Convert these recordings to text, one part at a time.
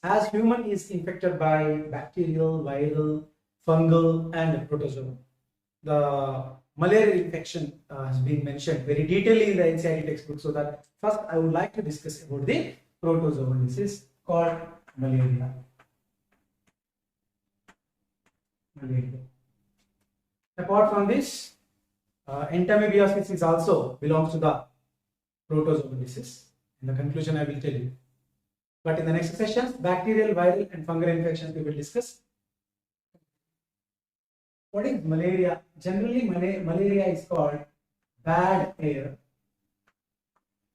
as human is infected by bacterial, viral, fungal, and protozoan. The malaria infection has been mentioned very detailedly in the NCERT textbook. So that first I would like to discuss about the protozoan disease called malaria. Malaria. Apart from this, entomobiosis is also belongs to the protozoan disease. In the conclusion, I will tell you. But in the next sessions, bacterial, viral, and fungal infections we will discuss. What is malaria? Generally, malaria is called bad air.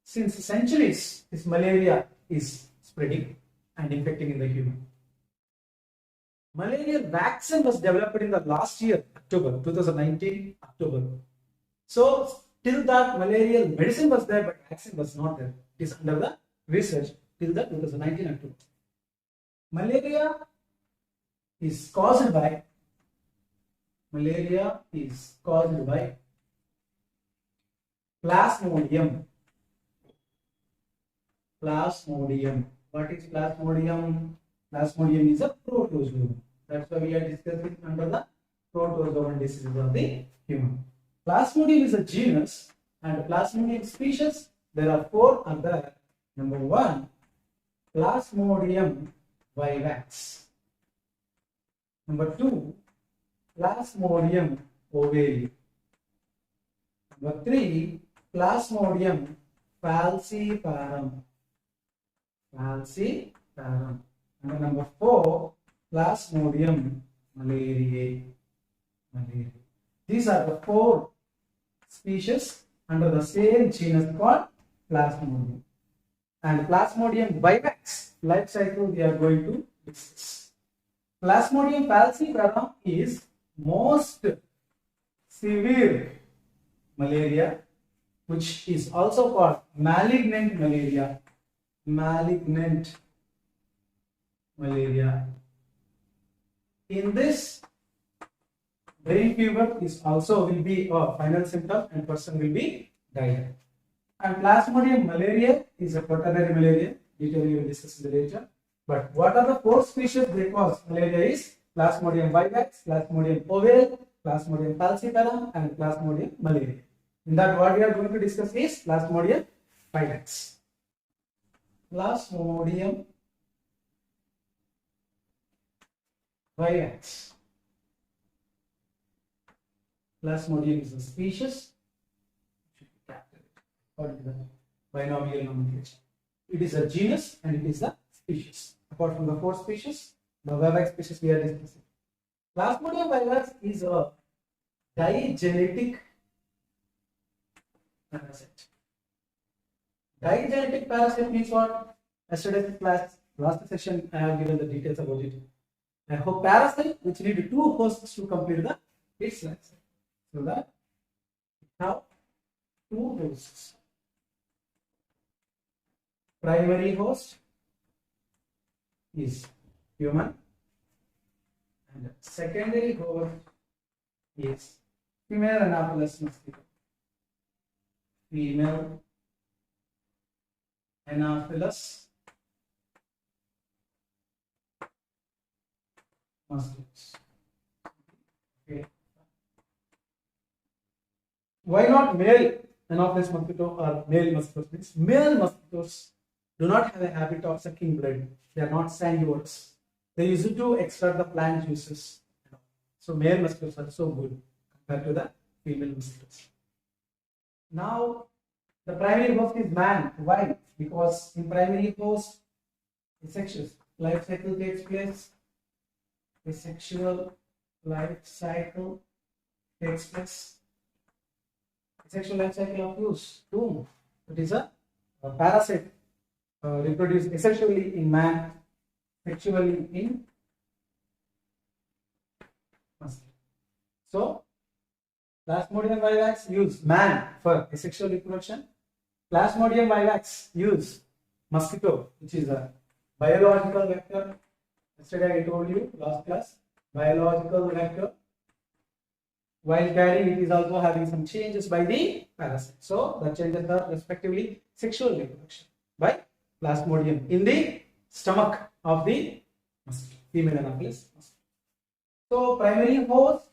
Since centuries, this malaria is spreading and infecting in the human. Malaria vaccine was developed in the last year, October 2019, October. So till that malarial medicine was there, but vaccine was not there. It is under the research till the 2019 October. Malaria is caused by Plasmodium. Plasmodium. What is Plasmodium? Plasmodium is a protozoan. That's why we are discussing under the protozoan disease of the human. Plasmodium is a genus, and Plasmodium species, there are 4 are there. Number 1, Plasmodium vivax. Number 2, Plasmodium ovale. Number 3, Plasmodium falciparum. And number 4, Plasmodium malariae. These are the 4 species under the same genus called Plasmodium. And Plasmodium vivax life cycle we are going to discuss. Plasmodium falciparum is most severe malaria, which is also called malignant malaria. In this, brain fever is also will be a final symptom and person will be died. And Plasmodium malariae is a quaternary malaria. Detail we will discuss in the later. But what are the 4 species they cause malaria is Plasmodium vivax, Plasmodium ovale, Plasmodium falciparum, and Plasmodium malariae. In that, what we are going to discuss is Plasmodium vivax. Plasmodium vivax. Plasmodium is a species. According to the binomial nomenclature. It is a genus and it is a species. Apart from the 4 species, the vivax species we are discussing. Plasmodium vivax is a digenetic parasite. Digenetic parasite means what? Yesterday's class, last session, I have given the details about it. I hope parasite which need 2 hosts to complete the its life cycle. So that now 2 hosts. Primary host is human and secondary host is female Anopheles mosquito. Female Anopheles mosquitoes. Okay. Why not male Anopheles mosquito or male mosquitoes? Means male mosquitoes do not have a habit of sucking blood. They are not sanguivorous. They use it to extract the plant juices. So male mosquitoes are so good compared to the female mosquitoes. Now the primary host is man. Why? Because in primary host, asexual life cycle takes place. Asexual life cycle takes place. Asexual life cycle of use. Whom? It is a parasite. Reproduced essentially in man, sexually in mosquito. So, Plasmodium vivax use man for asexual reproduction. Plasmodium vivax use mosquito, which is a biological vector. Yesterday I told you last class, biological vector. While carrying, it is also having some changes by the parasite. So, the changes are respectively sexual reproduction by Plasmodium in the stomach of the mosquito, female Anopheles mosquito. So primary host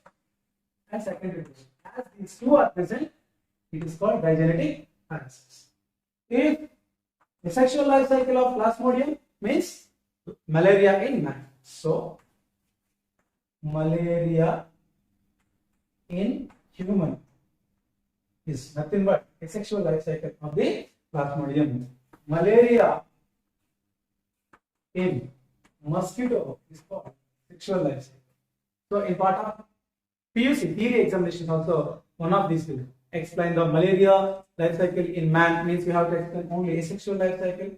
and secondary host. As these two are present, it is called digenetic parasites. If the sexual life cycle of Plasmodium means malaria in man. So malaria in human is nothing but asexual life cycle of the Plasmodium. Malaria in mosquito is called sexual life cycle. So in part of PUC theory examination also one of these will explain the malaria life cycle in man, means we have to explain only asexual life cycle,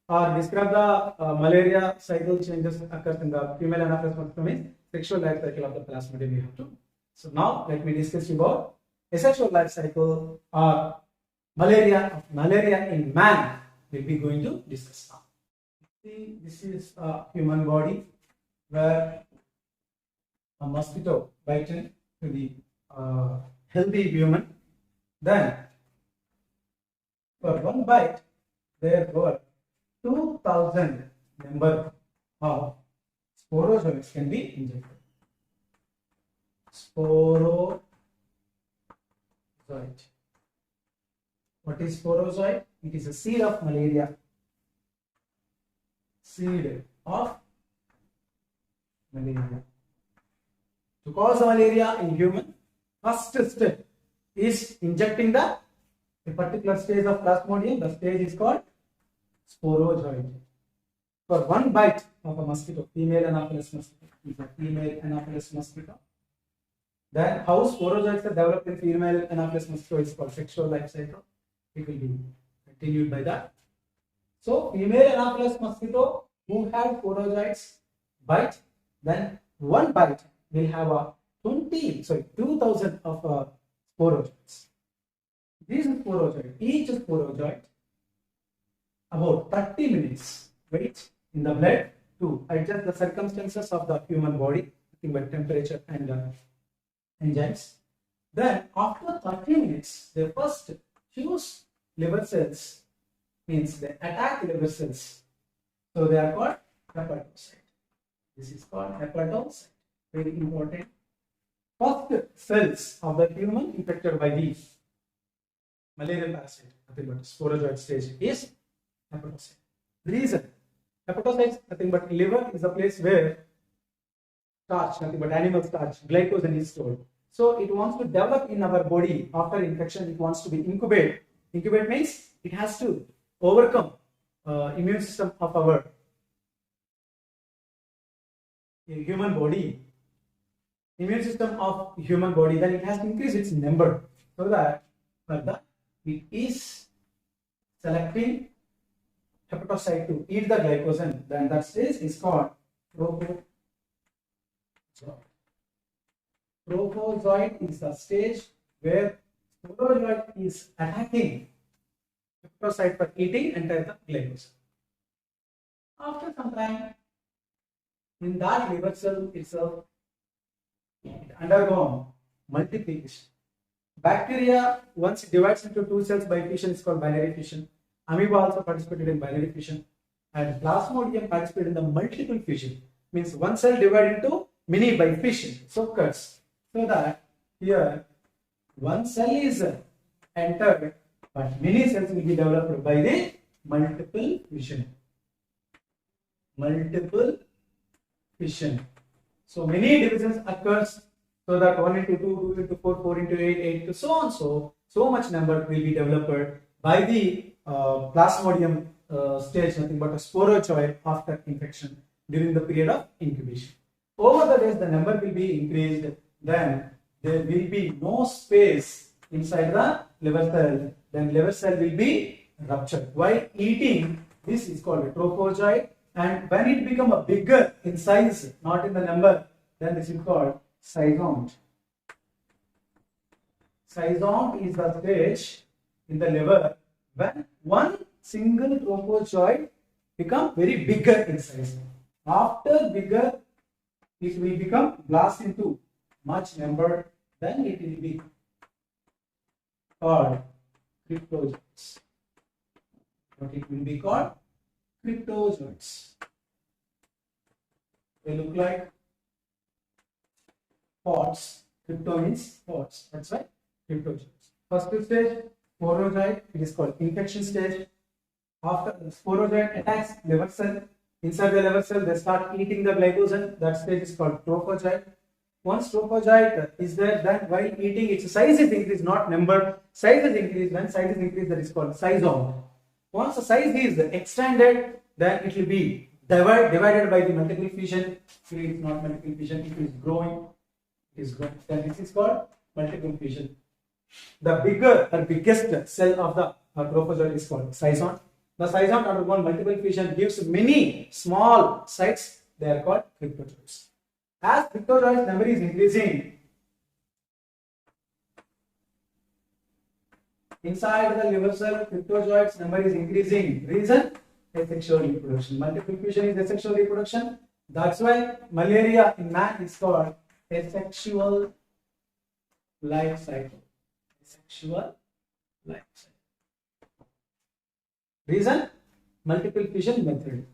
or describe the malaria cycle changes occurs in the female Anopheles mosquito means sexual life cycle of the Plasmodium we have to. So now let me discuss about asexual life cycle or malaria in man will be going to discuss now. See, this is a human body where a mosquito biting to the healthy human. Then for one bite there were 2000 number of sporozoites can be injected. Sporozoite. What is sporozoite? It is a seed of malaria. Seed of malaria. To cause malaria in human, first step is injecting a particular stage of Plasmodium. The stage is called sporozoite. For one bite of a mosquito, female Anopheles mosquito, is a female Anopheles mosquito. Then how sporozoites are developed in female Anopheles mosquito is called sexual life cycle. It will be continued by that. So female Anopheles mosquito who have sporozoites bite, then one bite will have a 2000 of sporozoites. These sporozoites, each sporozoite about 30 minutes wait in the blood to adjust the circumstances of the human body, nothing but temperature and enzymes. Then after 30 minutes, they first choose liver cells, means they attack liver cells. So they are called hepatocyte. This is called hepatocyte. Very important. First cells of the human infected by the malarial parasite, nothing but sporozoite stage, is hepatocyte. Reason: hepatocytes, nothing but liver is the place where starch, nothing but animal starch, glycogen is stored. So it wants to develop in our body after infection. It wants to be incubate. Incubate means it has to overcome immune system of our human body. Immune system of human body, then it has to increase its number, so that further it is selecting hepatocyte to eat the glycogen. Then that stage is called trophozoite. Trophozoite is the stage where sporozoite is attacking hepatocyte for eating entire the glycogen. After some time, in that liver cell itself, it undergone multiplication. Bacteria, once it divides into two cells by fission, is called binary fission. Amoeba also participated in binary fission, and Plasmodium participated in the multiple fission. Means one cell divided into many by fission. So occurs, so that here one cell is entered, but many cells will be developed by the multiple fission. Multiple fission. So many divisions occurs, so that 1 into 2, 2 into 4, 4 into 8, 8 into so on. So much number will be developed by the Plasmodium stage, nothing but a sporozoite after infection during the period of incubation. Over the days, the number will be increased. Then there will be no space inside the liver cell. Then liver cell will be ruptured. While eating, this is called a trophozoite. And when it becomes a bigger in size, not in the number, then this is called sysont. Sysont is the stage in the liver when one single trophozoite become very bigger in size. After bigger, it will become blast into much number. Then it will be called cryptozoites. What it will be called? Cryptozoites. They look like pods. Crypto means pods. That's why cryptozoites. First stage, sporozoid. It is called infection stage. After sporozoid attacks liver cell. Inside the liver cell, they start eating the glycogen. That stage is called trophozoite. Once trophozoite is there, then while eating, its size is increased, not number. Size is increased. When size is increased, that is called sizome. Once the size is extended, then it will be divided by the multiple fission. Actually, it's not multiple fission. It is growing. It is growing. Then this is called multiple fission. The bigger or biggest cell of the trophozoite is called cyzone. The cyzone undergone multiple fission gives many small sites. They are called cryptozoites. As cryptozoites number is increasing, inside the liver cell, cryptozoites number is increasing. Reason? Asexual reproduction. Multiple fission is asexual reproduction. That's why malaria in man is called asexual life cycle. Asexual life cycle. Reason? Multiple fission method.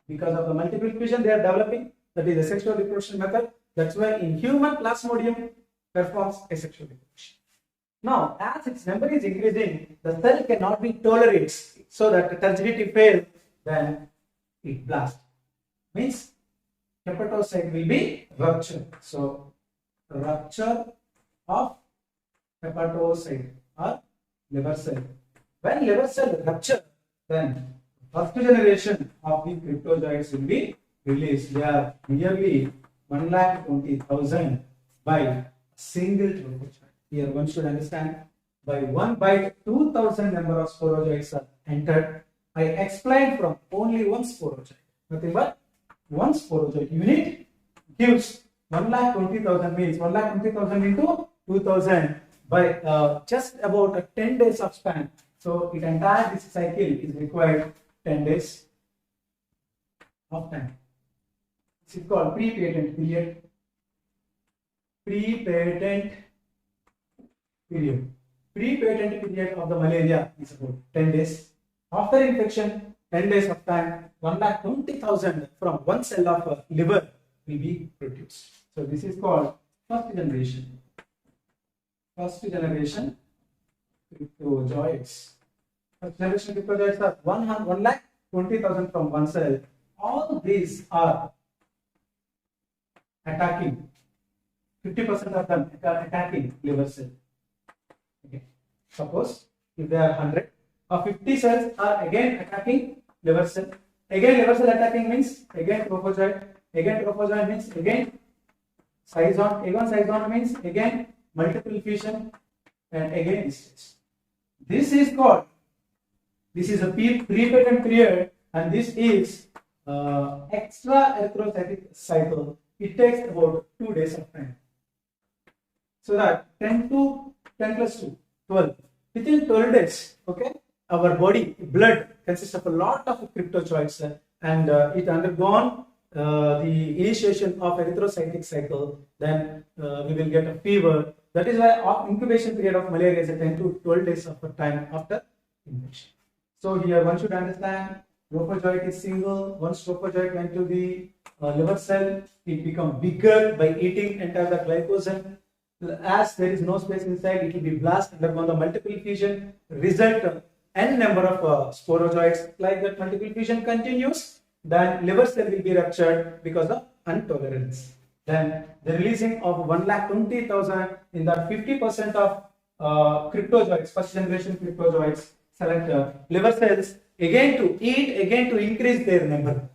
Because of the multiple fission they are developing, that is asexual reproduction method. That's why in human Plasmodium performs asexual reproduction. Now, as its number is increasing, the cell cannot be tolerated, so that the turgidity fails, then it blasts. Means hepatocyte will be ruptured. So, rupture of hepatocyte or liver cell. When liver cell rupture, then first generation of the cryptozoites will be released. They are nearly 1,20,000 by a single trophozoite. Here one should understand, by one bite 2,000 number of sporozoites are entered. I explained from only one sporozoite. Nothing but one sporozoite unit gives 1,20,000 means 1,20,000 into 2,000 by just about 10 days of span. So it entire this cycle is required 10 days of time. This is called pre-patent period. Pre-patent period. Pre-patent period of the malaria is about 10 days. After infection, 10 days of time, 1,20,000 from one cell of liver will be produced. So this is called first generation. First generation cryptozoites. First generation cryptozoites are 1,20,000 from one cell. All these are attacking. 50% of them are attacking liver cell. Okay. Suppose if there are 100, or 50 cells are again attacking liver cell. Again liver cell attacking means again trophozoite. Again trophozoite means again cyzone. Again cyzone means again multiple fission, and again this is called. This is a pre-patent period, and this is extra erythrocytic cycle. It takes about 2 days of time. So that 10 plus 2, 12. Within 12 days, okay, our body, blood consists of a lot of cryptozoites, and it undergone the initiation of erythrocytic cycle. Then we will get a fever. That is why incubation period of malaria is 10 to 12 days of time after infection. So here one should understand, trophozoite is single. Once trophozoite went to the liver cell, it becomes bigger by eating entire the glycogen. As there is no space inside, it will be blast undergone the multiple fission, result n number of sporozoites. Like that multiple fission continues, then liver cell will be ruptured because of intolerance. Then the releasing of 1,20,000 in that 50% of cryptozoites, first generation cryptozoites, select liver cells again to eat, again to increase their number.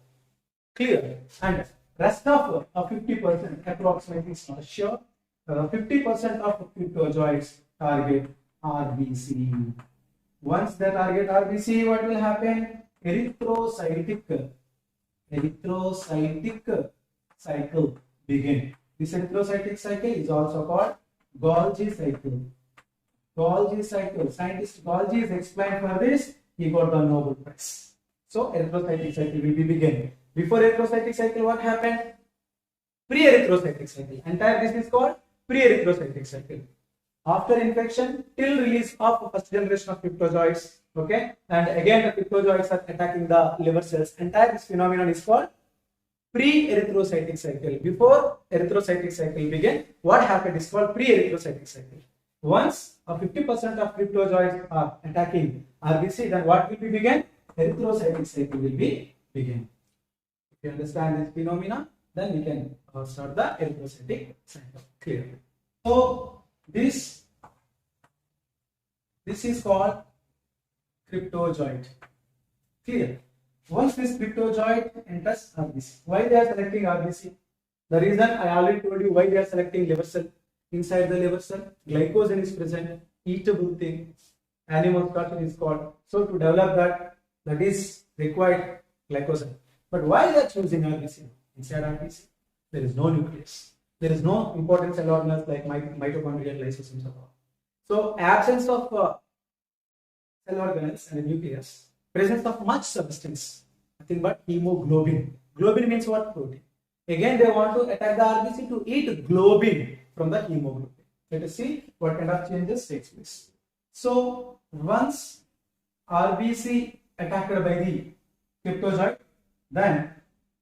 Clear? And rest of 50% approximately is not sure. 50% of cryptozoites target RBC. Once they target RBC, what will happen? Erythrocytic cycle begin. This erythrocytic cycle is also called Golgi cycle. Golgi cycle. Scientist Golgi is explained for this. He got the Nobel Prize. So erythrocytic cycle will be begin. Before erythrocytic cycle, what happened? Pre-erythrocytic cycle. Entire this is called pre-erythrocytic cycle. After infection till release of first generation of cryptozoites, okay, and again the cryptozoites are attacking the liver cells. Entire this phenomenon is called pre-erythrocytic cycle. Before erythrocytic cycle begin, what happened is called pre-erythrocytic cycle. Once a 50% of cryptozoites are attacking RBC, then what will be begin? Erythrocytic cycle will be begin. If you understand this phenomena, then we can start the erythrocytic cycle. Clear? So this is called cryptozoite. Clear? Once this cryptozoite enters RBC, why they are selecting RBC? The reason I already told you why they are selecting liver cell. Inside the liver cell, glycogen is present, eatable thing, animal structure is called. So to develop that is required glycogen. But why they are choosing RBC? Inside RBC, there is no nucleus. There is no important cell organelles like mitochondrial lysosomes at all. So absence of cell organelles and a nucleus, presence of much substance, nothing but hemoglobin. Globin means what? Protein. Again, they want to attack the RBC to eat globin from the hemoglobin. Let us see what kind of changes takes place. So once RBC attacked by the cryptozoite, then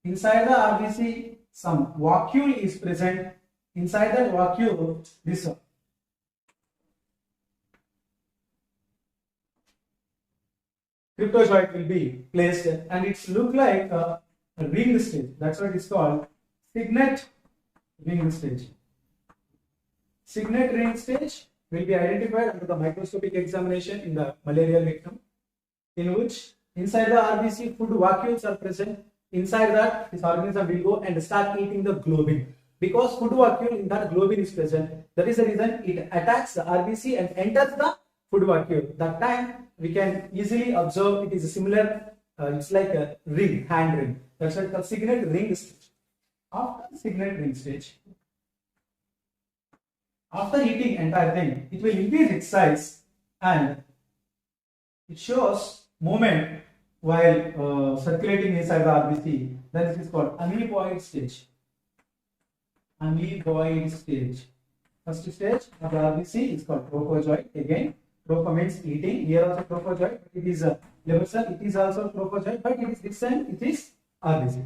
inside the RBC some vacuole is present. Inside that vacuole, this one. Cryptozoite will be placed and it look like a ring stage. That's what it's called, signet ring stage. Signet ring stage will be identified under the microscopic examination in the malarial victim, in which inside the RBC food vacuoles are present. Inside that, this organism will go and start eating the globin. Because food vacuole in that globin is present, that is the reason it attacks the RBC and enters the food vacuole. That time we can easily observe it is a similar, it's like a ring, hand ring. That's why it's called signet ring stage. After signet ring stage, after eating entire thing, it will increase its size and it shows movement while circulating inside the RBC. Then this is called amoeboid stage. Amoeboid stage. First stage of the RBC is called trophozoite. Again, tropho means eating. Here also trophozoite. It is a liver cell. It is also trophozoite, but it is different. It is RBC.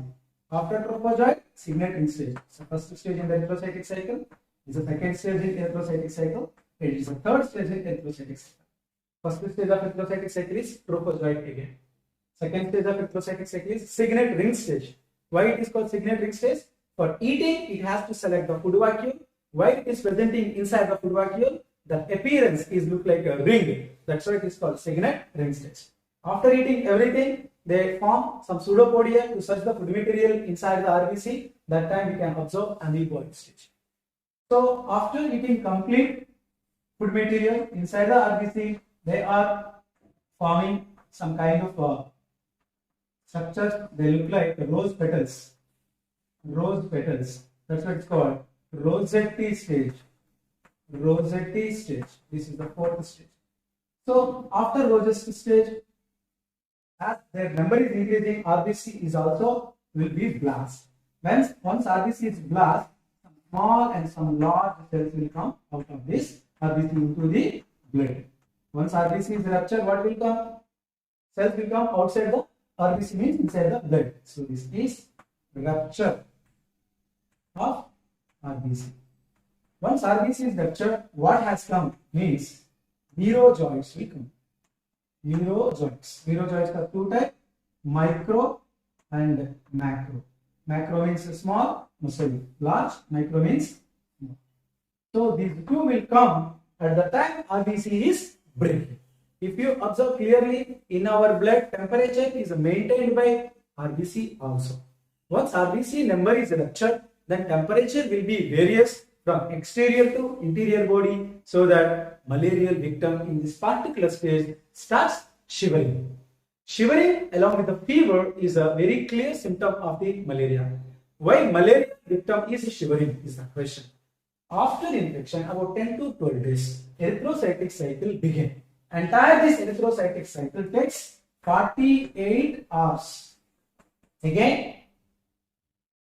After trophozoite, signet ring stage. So first stage in the erythrocytic cycle is the second stage in erythrocytic cycle. It is the third stage in erythrocytic cycle. First stage of erythrocytic cycle is trophozoite again. Second stage of erythrocytic cycle is signet ring stage. Why it is called signet ring stage? For eating, it has to select the food vacuole. While it is presenting inside the food vacuole, the appearance is look like a ring. That's why it is called signet ring stage. After eating everything, they form some pseudopodia to search the food material inside the RBC. That time we can observe amoeboid stage. So after eating complete food material inside the RBC, they are forming some kind of structures. They look like rose petals. Rose petals. That's what it's called. Rosette stage. Rosette stage. This is the fourth stage. So after rosette stage, as their number is increasing, RBC is also will be blast. Once RBC is blast, some small and some large cells will come out of this RBC into the blood. Once RBC is ruptured, what will come? Cells will come outside the RBC, means inside the blood. So this is rupture of RBC. Once RBC is ruptured, what has come means neurozoites will come. Neurozoites. Neurozoites are two types, micro and macro. Macro means small, large, micro means small. So these two will come at the time RBC is breaking. If you observe clearly, in our blood, temperature is maintained by RBC also. Once RBC number is ruptured, then temperature will be various from exterior to interior body, so that malarial victim in this particular stage starts shivering. Shivering along with the fever is a very clear symptom of the malaria. Why malaria victim is shivering is the question. After infection, about 10 to 12 days, erythrocytic cycle begins. Entire this erythrocytic cycle takes 48 hours. Again,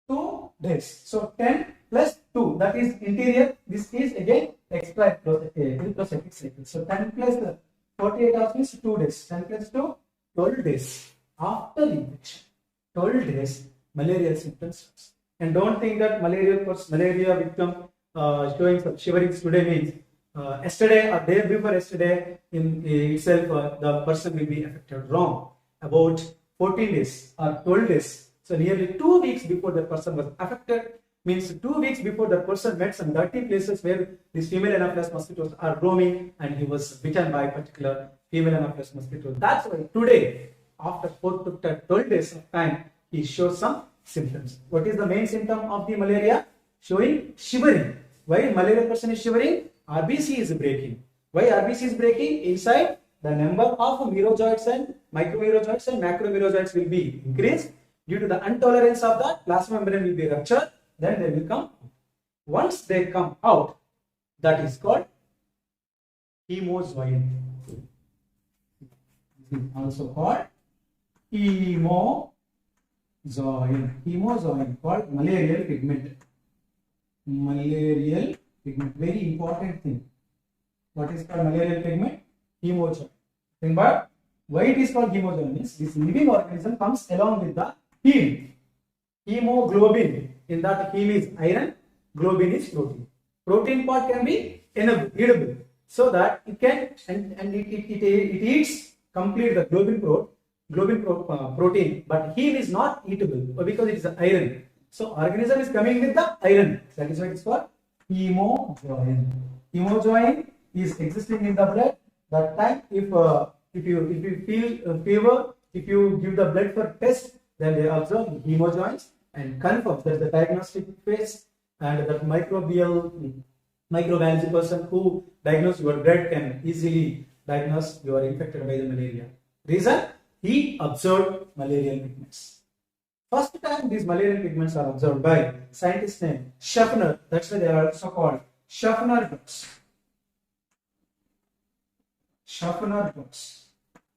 2 days. So 10 plus 2, that is interior. This is again extra erythrocytic cycle. So 10 plus 48 hours means 2 days. 10 plus 2, 12 days. After infection, 12 days, malarial symptoms. And don't think that malaria victim showing some shivering today means yesterday or day before yesterday in itself the person will be affected. Wrong. About 14 days or 12 days. So nearly 2 weeks before the person was affected, means 2 weeks before the person met some dirty places where these female Anopheles mosquitoes are roaming and he was bitten by a particular female Anopheles mosquito. That's why today, after 4 to 12 days of time, he shows some symptoms. What is the main symptom of the malaria? Showing shivering. Why malaria person is shivering? RBC is breaking. Why RBC is breaking? Inside the number of merozoites and micromerozoites and macromerozoites will be increased. Due to the intolerance of the plasma membrane will be ruptured, then they will come. Once they come out, that is called hemozoin. Also called hemozoin. Hemozoin called malarial pigment. Malarial pigment, very important thing. What is called malarial pigment? Hemozoin. But why it is called hemozoin means this living organism comes along with the heme. Hemoglobin. In that heme is iron, globin is protein. Protein part can be edible, so that it can and it eats complete the protein, but heme is not eatable because it is iron. So organism is coming with the iron. That is why it is called hemozoin. Hemozoin is existing in the blood. That time, if you feel fever, if you give the blood for test, then they observe hemozoins and confirm that the diagnostic phase and that microbiology person who diagnose your blood can easily diagnose you are infected by the malaria. Reason? He observed malarial pigments. First time these malarial pigments are observed by scientist named Schaffner. That's why they are also called Schaffner dots. Schaffner dots.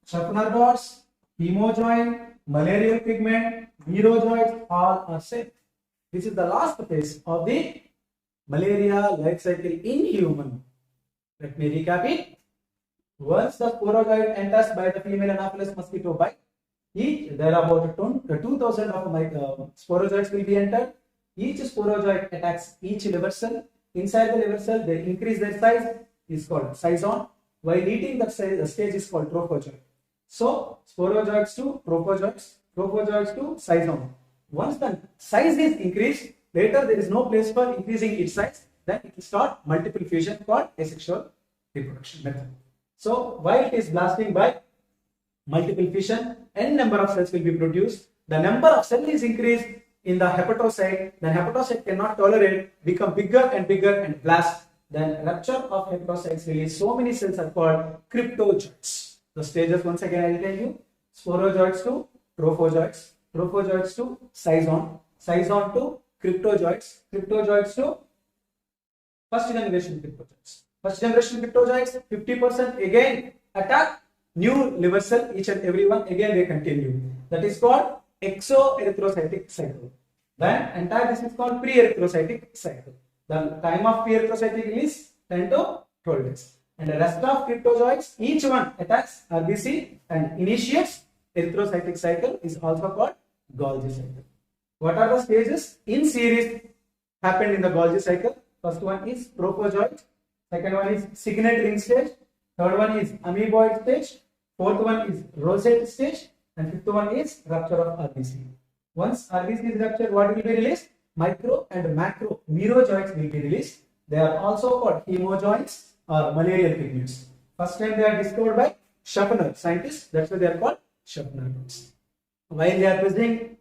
Schaffner dots, hemozoin, malarial pigment, merozoites, all are same. This is the last phase of the malaria life cycle in human. Let me recap it. Once the sporozoid enters by the female Anopheles mosquito bite, there are about 2,000 of sporozoids will be entered. Each sporozoid attacks each liver cell. Inside the liver cell, they increase their size, is called sison. While eating, the stage is called trophozoid. So, sporozoids to trophozoids, trophozoids to sison. Once the size is increased, later there is no place for increasing its size, then it will start multiple fusion called asexual reproduction method. So, while it is blasting by multiple fission, n number of cells will be produced. The number of cells is increased in the hepatocyte. The hepatocyte cannot tolerate, become bigger and blast. Then rupture of hepatocytes release so many cells are called cryptozoites. The stages once again I will tell you: sporozoids to trophozoids, trophozoids to sison, sison to cryptozoites, cryptozoids to first generation cryptozoites. First generation cryptozoites 50% again attack new liver cell, each and every one again they continue. That is called exoerythrocytic cycle. Then entire this is called pre-erythrocytic cycle. The time of pre-erythrocytic is 10 to 12 days. And the rest of cryptozoites, each one attacks RBC and initiates erythrocytic cycle is also called Golgi cycle. What are the stages in series happened in the Golgi cycle? First one is trophozoid, second one is cygnet ring stage, third one is amoeboid stage, fourth one is rosette stage, and fifth one is rupture of RBC. Once RBC is ruptured, what will be released? Micro and macro merozoites will be released. They are also called hemozoites or malarial pigments. First time they are discovered by Schaffner scientists. That's why they are called Schaffner dots. While they are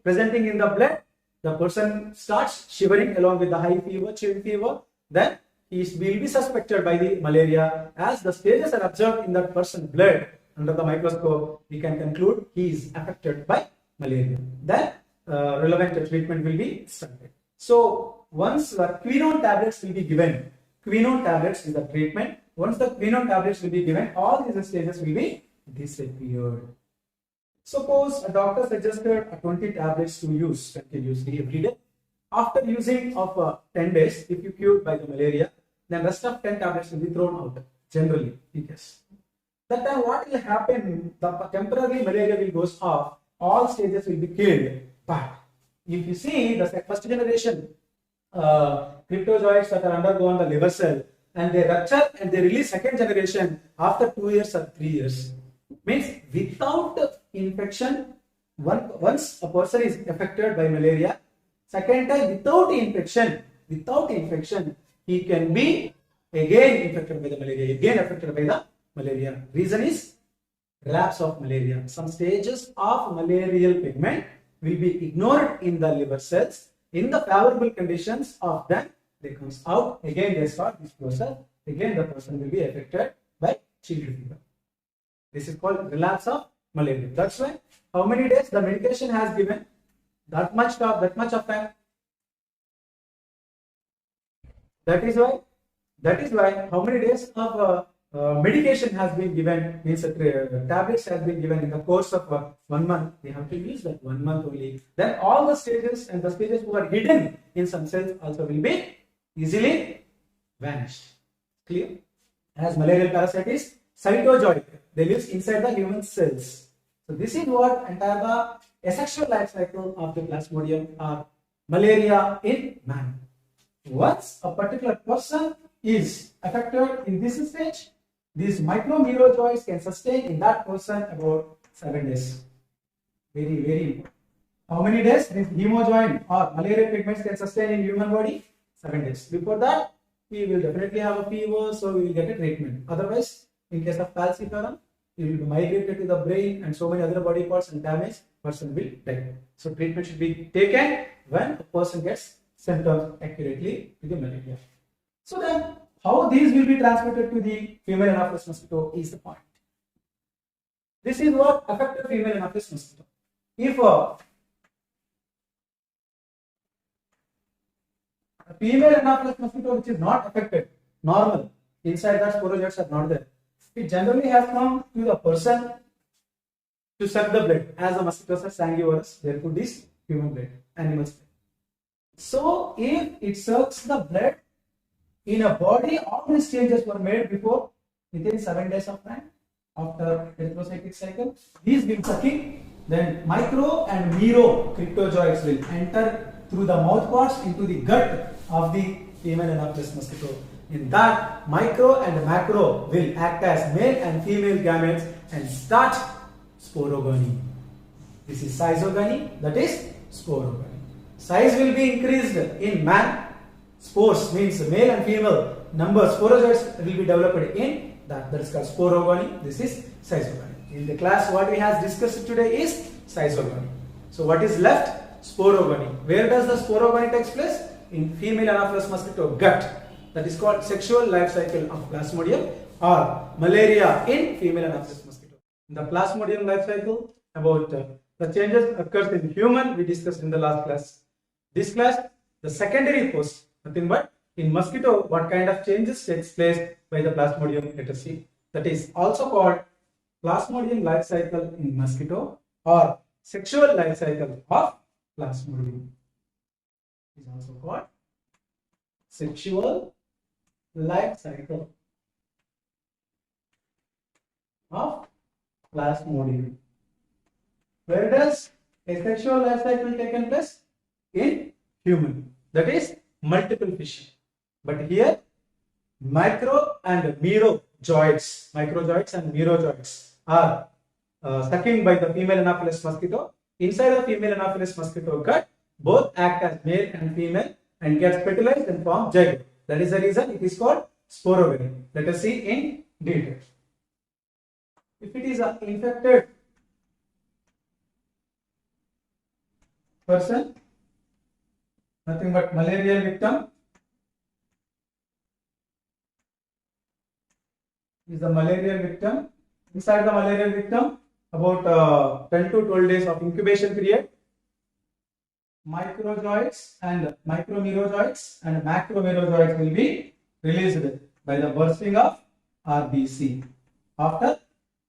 presenting in the blood, the person starts shivering along with the high fever, chill fever. Then he will be suspected by the malaria. As the stages are observed in that person's blood under the microscope, we can conclude he is affected by malaria. Then relevant treatment will be started. So once the quinone tablets will be given, quinone tablets is the treatment. Once the quinone tablets will be given, all these stages will be disappeared. Suppose a doctor suggested 20 tablets to use continuously every day. After using of 10 days, if you cured by the malaria, then rest of 10 tablets will be thrown out. Generally, yes. That time what will happen? The temporary malaria will goes off. All stages will be killed. But if you see the first generation cryptozoites that are undergone the liver cell and they rupture and they release second generation after 2 years or 3 years. Means without infection, once a person is affected by malaria, second time without infection, he can be again infected by the malaria, again affected by the malaria. Reason is relapse of malaria. Some stages of malarial pigment will be ignored in the liver cells. In the favorable conditions of them, they comes out, again they start this process, again the person will be affected by chilly fever. This is called relapse of malaria. That's why how many days the medication has given, that much of time. That is why how many days of medication has been given, means tablets has been given in the course of 1 month. They have to use that 1 month only. Then all the stages and the stages who are hidden in some cells also will be easily vanished. Clear? As malarial parasite is cytozoic, they live inside the human cells. So this is what entire the asexual life cycle of the Plasmodium or malaria in man. Once a particular person is affected in this stage, these micromerozoites can sustain in that person about 7 days. Very, very important. How many days this hemozoin or malarial pigments can sustain in human body? 7 days. Before that, we will definitely have a fever, so we will get a treatment. Otherwise, in case of falciparum, it will be migrated to the brain and so many other body parts and damage, person will die. So treatment should be taken when the person gets symptoms accurately to the malaria. So then, how these will be transmitted to the female Anopheles mosquito is the point. This is what affected female Anopheles mosquito. If a female Anopheles mosquito which is not affected, normal, inside that sporozoites are not there, it generally has come to the person to suck the blood. As the mosquitoes are sanguivorous, there could be human blood, animals blood. So if it sucks the blood in a body, all these changes were made before within 7 days of time after erythrocytic cycle. These will sucking, then micro and mero cryptozoites will enter through the mouth parts into the gut of the female Anopheles mosquito. In that, micro and macro will act as male and female gametes and start sporogony. This is sizogony, that is sporogony. Size will be increased in man. Spores means male and female numbers, sporozoites will be developed in that is called sporogony. This is sizogony. In the class, what we have discussed today is sizogony. So what is left? Sporogony. Where does the sporogony takes place? In female Anopheles mosquito gut. That is called sexual life cycle of Plasmodium or malaria in female Anopheles mosquito. In the Plasmodium life cycle, about the changes occurs in human, we discussed in the last class. This class, the secondary post, nothing but in mosquito, what kind of changes takes place by the Plasmodium, let us see. That is also called Plasmodium life cycle in mosquito or sexual life cycle of Plasmodium. It is also called sexual life cycle of Plasmodium. Where does a sexual life cycle taken place? In human. That is multiple fission. But here micro and merozoites, microzoites and merozoites are sucking by the female Anopheles mosquito. Inside the female Anopheles mosquito gut, both act as male and female and get fertilized and form zygote. That is the reason it is called sporogony. Let us see in detail. If it is an infected person, nothing but malarial victim, is the malarial victim. Inside the malarial victim, about 10 to 12 days of incubation period. Microzoites and micromerozoites and macromerozoites will be released by the bursting of RBC after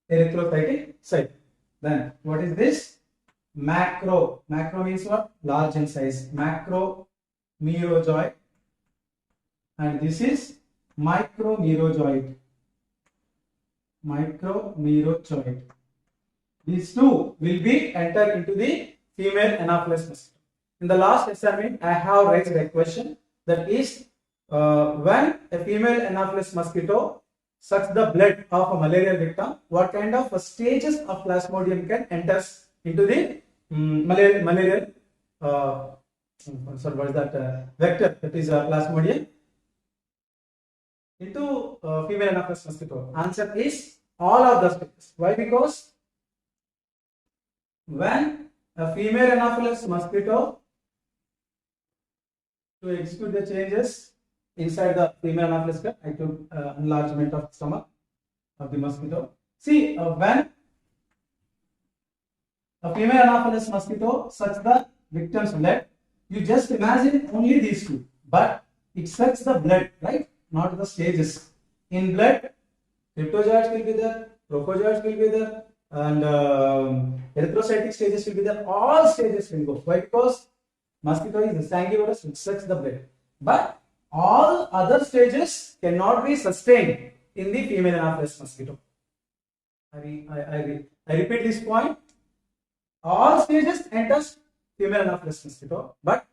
erythrocytic cycle. Then what is this? Macro. Macro means what? Large in size. Macromerozoite. And this is micromerozoite. Micromerozoite. These two will be enter into the female Anopheles mosquito. In the last assignment, I have raised a question that is, when a female Anopheles mosquito sucks the blood of a malarial victim, what kind of stages of Plasmodium can enter into the malarial sorry, what is that vector, that is Plasmodium, into female Anopheles mosquito? Answer is all of the stages. Why? Because when a female Anopheles mosquito to execute the changes inside the female Anopheles gut, I took enlargement of stomach of the mosquito. See, when a female Anopheles mosquito sucks the victim's blood, you just imagine only these two, but it sucks the blood, right? Not the stages. In blood, cryptozoites will be there, protozoites will be there, and erythrocytic stages will be there. All stages will go. Why? Because mosquito is sanguivorous, which sucks the blood. But all other stages cannot be sustained in the female Anopheles mosquito. I repeat this point. All stages enters female Anopheles mosquito, but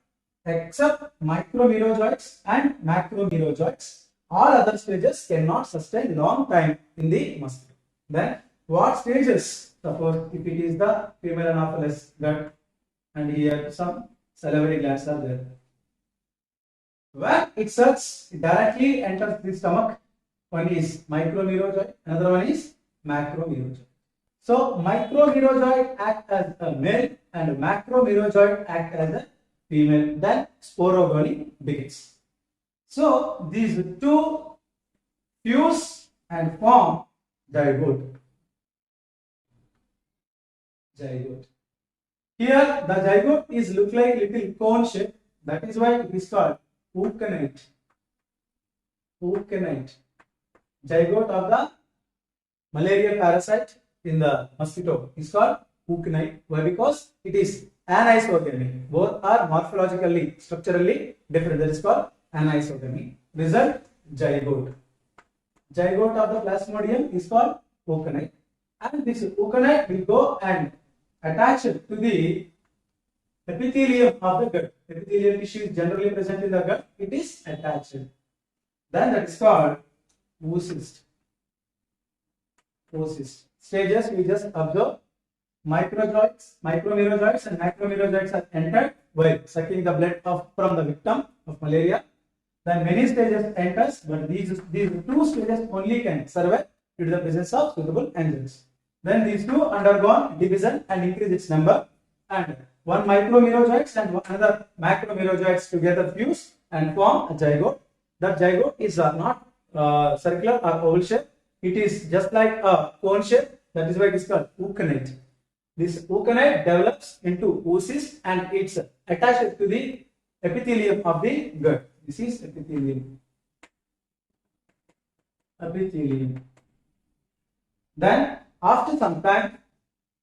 except micromerozoites and macromerozoites, all other stages cannot sustain long time in the mosquito. Then what stages? Suppose if it is the female Anopheles gut, and here some salivary glands are there. When it sucks, it directly enters the stomach. One is micromerozoid, another one is macromerozoid. So micromerozoid act as a male and macromerozoid act as a female. Then sporogony begins. So these two fuse and form zygote. Zygote. Here the zygote is look like little cone shape. That is why it is called eukaryote. Eukaryote. Zygote of the malarial parasite in the mosquito is called eukaryote. Why? Because it is anisogamy. Both are morphologically, structurally different. That is called anisogamy. Result, zygote. Zygote of the Plasmodium is called eukaryote. And this eukaryote will go and attach it to the epithelium of the gut. Epithelial tissue is generally present in the gut. It is attached. Then that is called oocyst. Oocyst. Stages we just observe. Microzoites, micromerozoites and macromerozoites are entered while sucking the blood from the victim of malaria. Then many stages enters, but these two stages only can survive due to the presence of suitable enzymes. Then these two undergo division and increase its number, and one micromerozoites and another macromerozoites together fuse and form a zygote. That zygote is not circular or oval shape. It is just like a cone shape. That is why it is called eukaryote. This eukaryote develops into oocyst and it's attached to the epithelium of the gut. This is epithelium. Epithelium. Then after some time,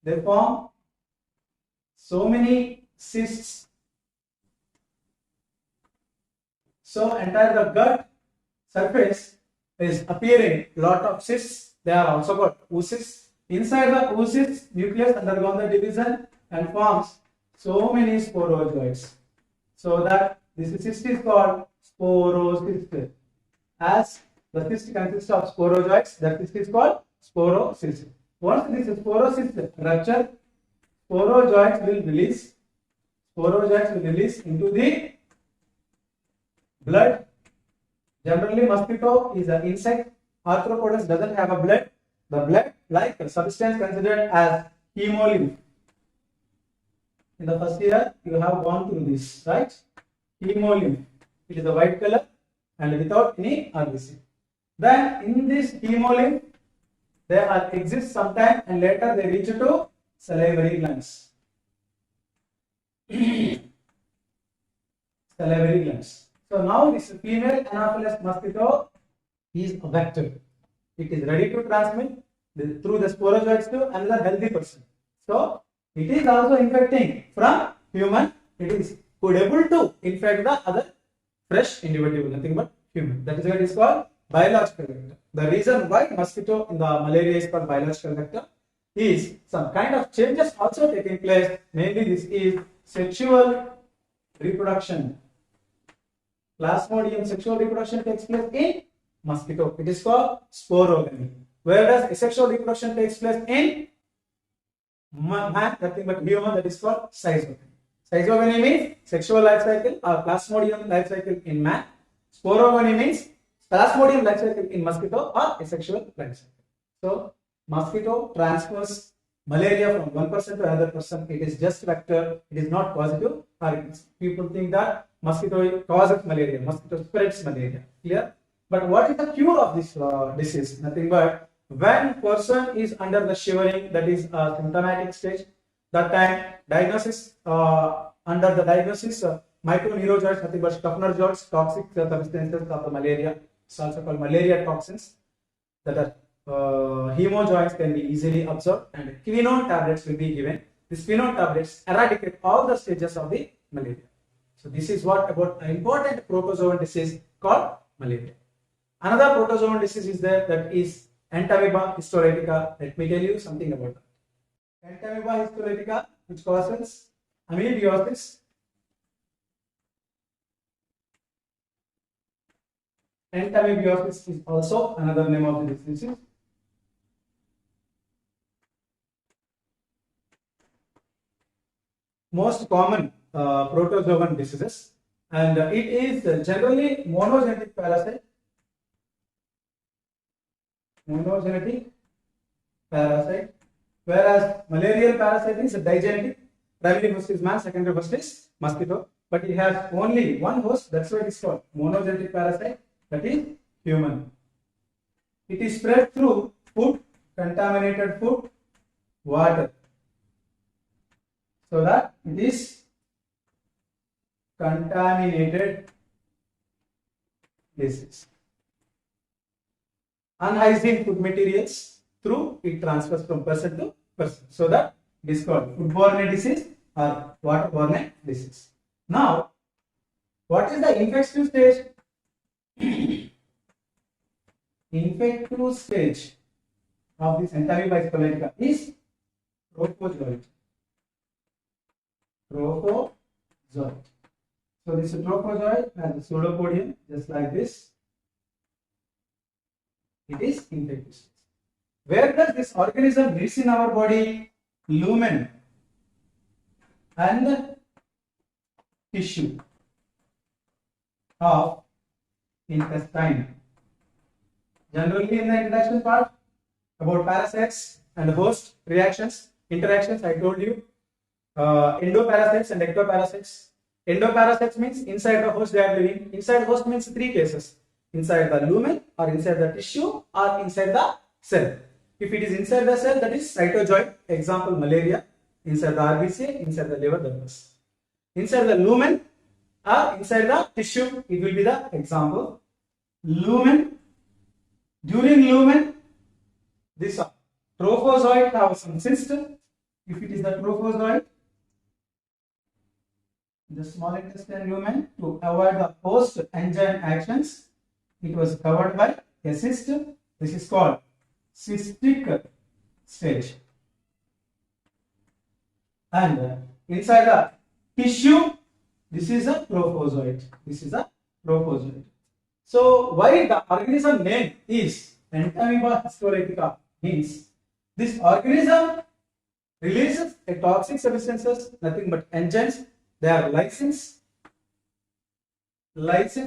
they form so many cysts. So entire the gut surface is appearing lot of cysts. They are also called oocysts. Inside the oocyst, nucleus undergoes the division and forms so many sporozoites. So that this cyst is called sporocyst. As the cyst consists of sporozoites, that cyst is called sporocyst. Once this sporocyst rupture, sporozoites will release into the blood. Generally, mosquito is an insect. Arthropods doesn't have a blood. The blood, like a substance considered as hemolymph. In the first year, you have gone through this, right? Hemolymph. It is a white color and without any RBC. Then in this hemolymph, they exist sometime and later they reach to salivary glands. Salivary glands. So now this female Anopheles mosquito is a vector. It is ready to transmit through the sporozoites to another healthy person. So it is also infecting from human. It is able to infect the other fresh individual, nothing but human. That is why it is called biological vector. The reason why mosquito in the malaria is called biological vector is some kind of changes also taking place. Mainly this is sexual reproduction. Plasmodium sexual reproduction takes place in mosquito. It is called sporogamy. Whereas asexual reproduction takes place in man, nothing but human, that is called zygogamy. Zygogamy means sexual life cycle or plasmodium life cycle in man. Sporogamy means plasmodium life cycle in mosquito or asexual life cycle. So mosquito transfers malaria from one person to another person. It is just vector. It is not positive. Or people think that mosquito causes malaria. Mosquito spreads malaria. Clear? But what is the cure of this disease? Nothing but when person is under the shivering, that is a symptomatic stage. That time diagnosis under the diagnosis microneurozoids, nothing but staphylococcus, toxic substances of the malaria. It's also called malaria toxins that are hemojoins can be easily absorbed, and quinone tablets will be given. These quinone tablets eradicate all the stages of the malaria. So this is what about an important protozoan disease called malaria. Another protozoan disease is there, that is Entamoeba histolytica. Let me tell you something about that. Entamoeba histolytica, which causes amoebiosis. Entamoebiosis is also another name of the disease. Most common protozoan diseases, and it is generally monogenetic parasite. Monogenetic parasite, whereas malarial parasite is digenetic. Primary host is man, secondary host is mosquito, but it has only one host. That's why it is called monogenetic parasite, that is human. It is spread through food, contaminated food, water. So that it is contaminated disease. Unhygiene food materials, through it transfers from person to person. So that it is called foodborne disease or waterborne disease. Now, what is the infective stage? Infective stage of this Entamoeba histolytica is trophozoite. Trophozoite. So this trophozoite has a pseudopodium just like this. It is infective stage. Where does this organism live in our body? Lumen and tissue of intestine. Generally, in the introduction part about parasites and host reactions, interactions, I told you endoparasites and ectoparasites. Endoparasites means inside the host they are living. Inside host means three cases: inside the lumen, or inside the tissue, or inside the cell. If it is inside the cell, that is cytozoite. Example, malaria. Inside the RBC, inside the liver, the pus. Inside the lumen or inside the tissue, it will be the example. Lumen. During lumen, this trophozoite have some cyst. If it is the trophozoite, the small intestine lumen, to avoid the post enzyme actions, it was covered by a cyst. This is called cystic stage. And inside the tissue, this is a trophozoite. This is a trophozoite. So why the organism name is Entamoeba histolytica means this organism releases a toxic substances, nothing but enzymes. They are lysins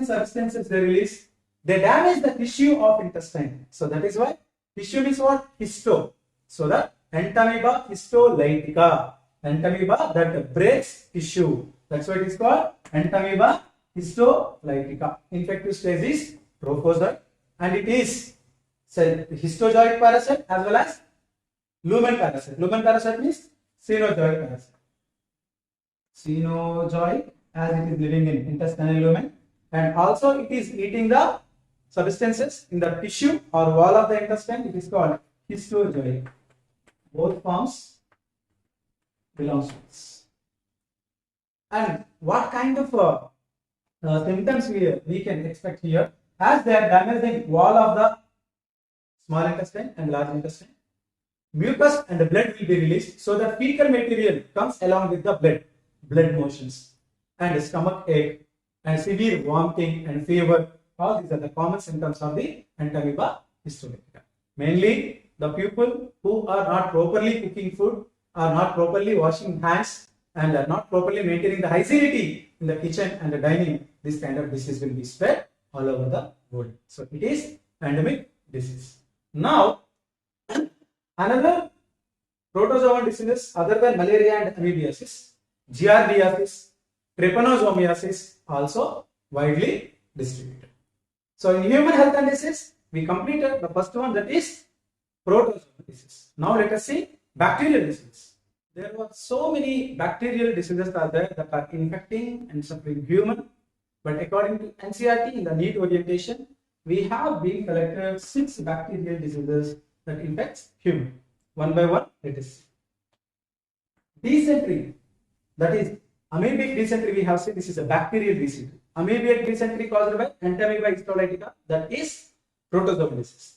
substances they release. They damage the tissue of intestine. So that is why tissue means what? Histo. So the Entamoeba histolytica. Entamoeba that breaks tissue. That's why it is called Entamoeba histolytica. Infective stage is trophozoite, and it is histozoic parasite as well as lumen parasite. Lumen parasite means cenozoic parasite. Cenozoic, as it is living in intestinal lumen, and also it is eating the substances in the tissue or wall of the intestine. It is called histozoic. Both forms belongs to this. And what kind of symptoms we can expect here? As they are damaging wall of the small intestine and large intestine, mucus and blood will be released, so the fecal material comes along with the blood motions. and stomach ache and severe vomiting and fever. All these are the common symptoms of the Entamoeba histolytica. Mainly the people who are not properly cooking food, are not properly washing hands, and are not properly maintaining the hygienity in the kitchen and the dining, this kind of disease will be spread all over the world. So it is endemic disease. Now, another protozoan diseases other than malaria and amoebiasis, giardiasis, trypanosomiasis also widely distributed. So in human health and disease, we completed the first one, that is protozoan disease. Now let us see bacterial disease. There were so many bacterial diseases are there that are infecting and suffering human, but according to NCERT in the NEET orientation, we have been collected 6 bacterial diseases that infects human. One by one, let us see. Dysentery, that is amoebic dysentery, we have said this is a bacterial dysentery. Amoebic dysentery caused by Entamoeba histolytica, that is protozoan disease.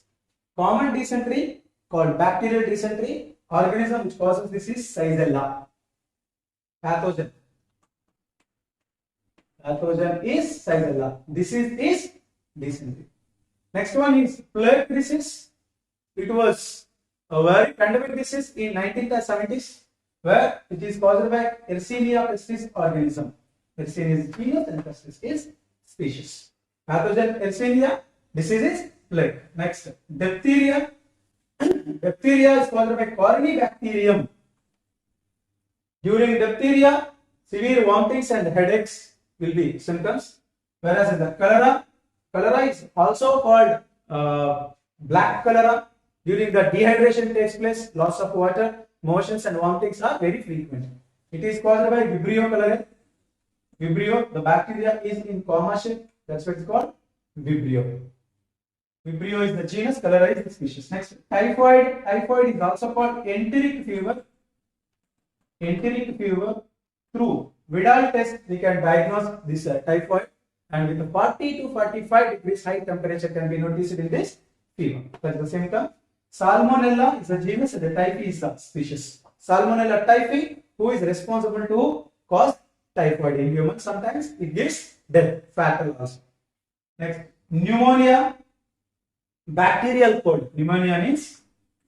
Common dysentery called bacterial dysentery. Organism which causes this is Shigella. Pathogen. Pathogen is Shigella. Disease is dysentery. Next one is plague disease. It was a very pandemic disease in 19th and 70s, where it is caused by Yersinia pestis organism. Yersinia is genus and pestis is species. Pathogen Yersinia, disease is plague. Next, diphtheria. Diphtheria is caused by Corynebacterium. During diphtheria, severe vomitings and headaches will be symptoms. Whereas in the cholera is also called black cholera. During the dehydration takes place, loss of water, motions and vomitings are very frequent. It is caused by Vibrio cholerae. Vibrio, the bacteria is in comma shape. That's what it's called, Vibrio. Vibrio is the genus, cholera is the species. Next, typhoid. Typhoid is also called enteric fever. Enteric fever. Through Vidal test, we can diagnose this typhoid, and with 40 to 45 degrees high temperature can be noticed in this fever. That's the symptom. Salmonella is a genus and the typhi is the species. Salmonella typhi, who is responsible to cause typhoid in humans. Sometimes it gives death, fatal also. Next, pneumonia. Bacterial cold. Pneumonia means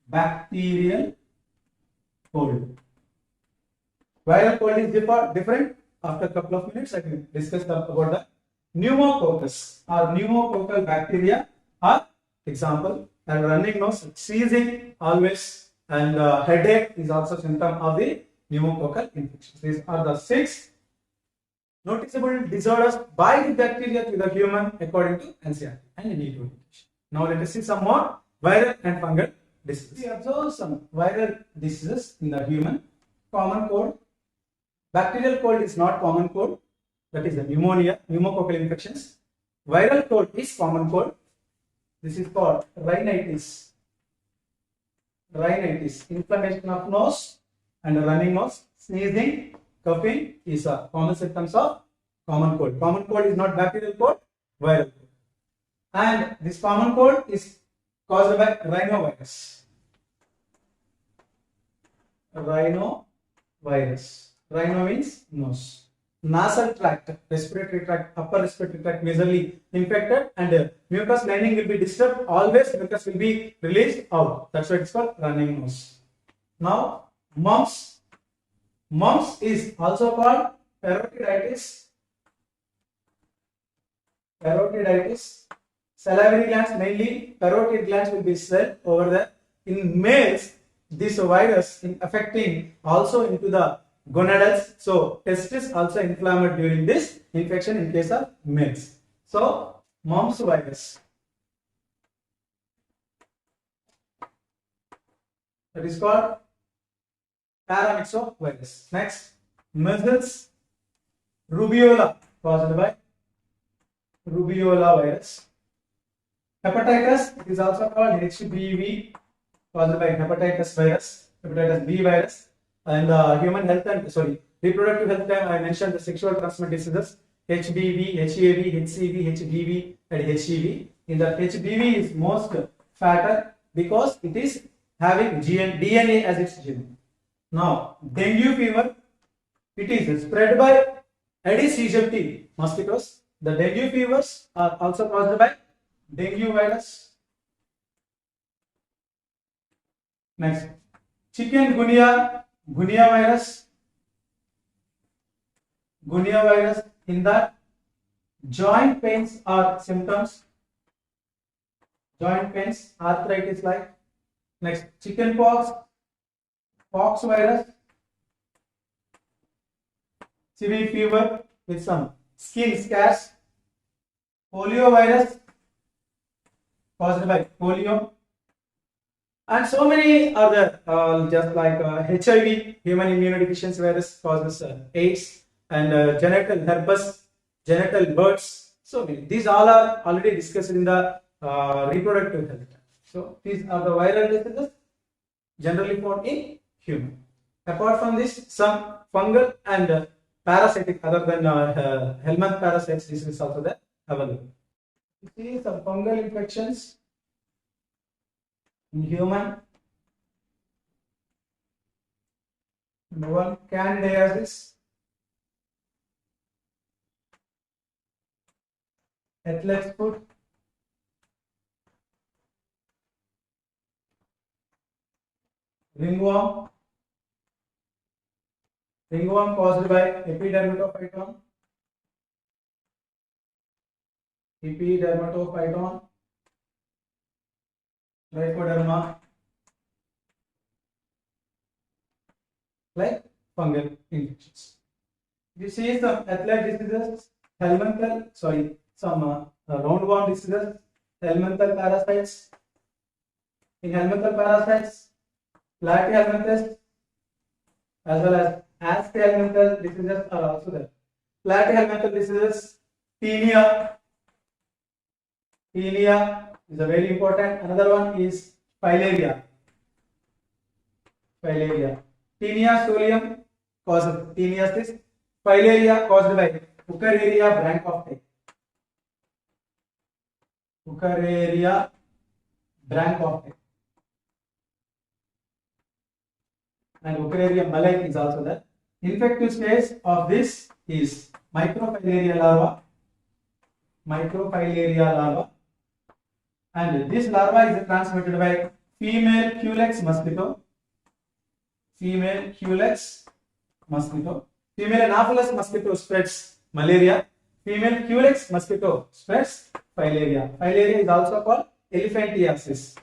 bacterial cold. Viral cold is different. After a couple of minutes, I can discuss about the pneumococcus or pneumococcal bacteria are example. And running nose, sneezing always, and headache is also symptom of the pneumococcal infection. These are the 6 noticeable disorders by the bacteria to the human according to NCERT and NEET orientation. Now let us see some more viral and fungal diseases. We observe some viral diseases in the human. Common cold. Bacterial cold is not common cold. That is the pneumonia, pneumococcal infections. Viral cold is common cold. This is called rhinitis. Rhinitis, inflammation of nose and a running nose. Sneezing, coughing is a common symptoms of common cold. Common cold is not bacterial cold, viral cold. And this common cold is caused by rhinovirus. Rhinovirus. Rhino means nose. Nasal tract, respiratory tract, upper respiratory tract majorly infected, and mucus lining will be disturbed. Always mucus will be released out. That's why it's called running nose. Now, mumps. Mumps is also called parotiditis. Parotiditis. Salivary glands, mainly parotid glands will be swelled over there. In males, this virus is affecting also into the gonadals. So testis also inflamed during this infection in case of males. So mumps virus, that is called paramyxovirus. Next, measles, rubeola caused by rubeola virus. Hepatitis, it is also called HBV caused by hepatitis virus, hepatitis B virus. And human health and reproductive health time, I mentioned the sexual transmitted diseases HBV, HAV, HCV, HBV, and HEV. In the HBV is most fatal because it is having DNA as its gene. Now, dengue fever, it is spread by Aedes aegypti mosquitoes. The dengue fevers are also caused by dengue virus. Next, chikungunya virus. Gunia virus. In that, joint pains are symptoms. Joint pains, arthritis like. Next, chicken pox virus, severe fever with some skin scars. Polio virus caused by polio. And so many other, just like HIV, human immunodeficiency virus causes AIDS, and genital herpes, genital birds. So many. These all are already discussed in the reproductive health. So these are the viral diseases generally found in human. Apart from this, some fungal and parasitic, other than helminth parasites, this is also there available. You see some fungal infections in human. Number one, candidiasis, athlete's foot, ringworm. Ringworm caused by epidermatophyton. Epidermatophyton, trichoderma, like fungal infections. You see some athlete diseases, some roundworm diseases, helminthal parasites. In helminthal parasites, platyhelminthes as well as ascahelminthal diseases are also there. Platyhelmintha diseases, tinea. Tinea is a very important. Another one is filaria. Filaria. Tinea solium causes teniasis. Filaria caused by Wuchereria branchopte. Wuchereria branchopte. And Wuchereria malae is also there. Infective stage of this is microfilaria larva. Microfilaria larva. And this larva is transmitted by female Culex mosquito. Female Culex mosquito. Female Anopheles mosquito spreads malaria. Female Culex mosquito spreads filaria. Filaria is also called elephantiasis.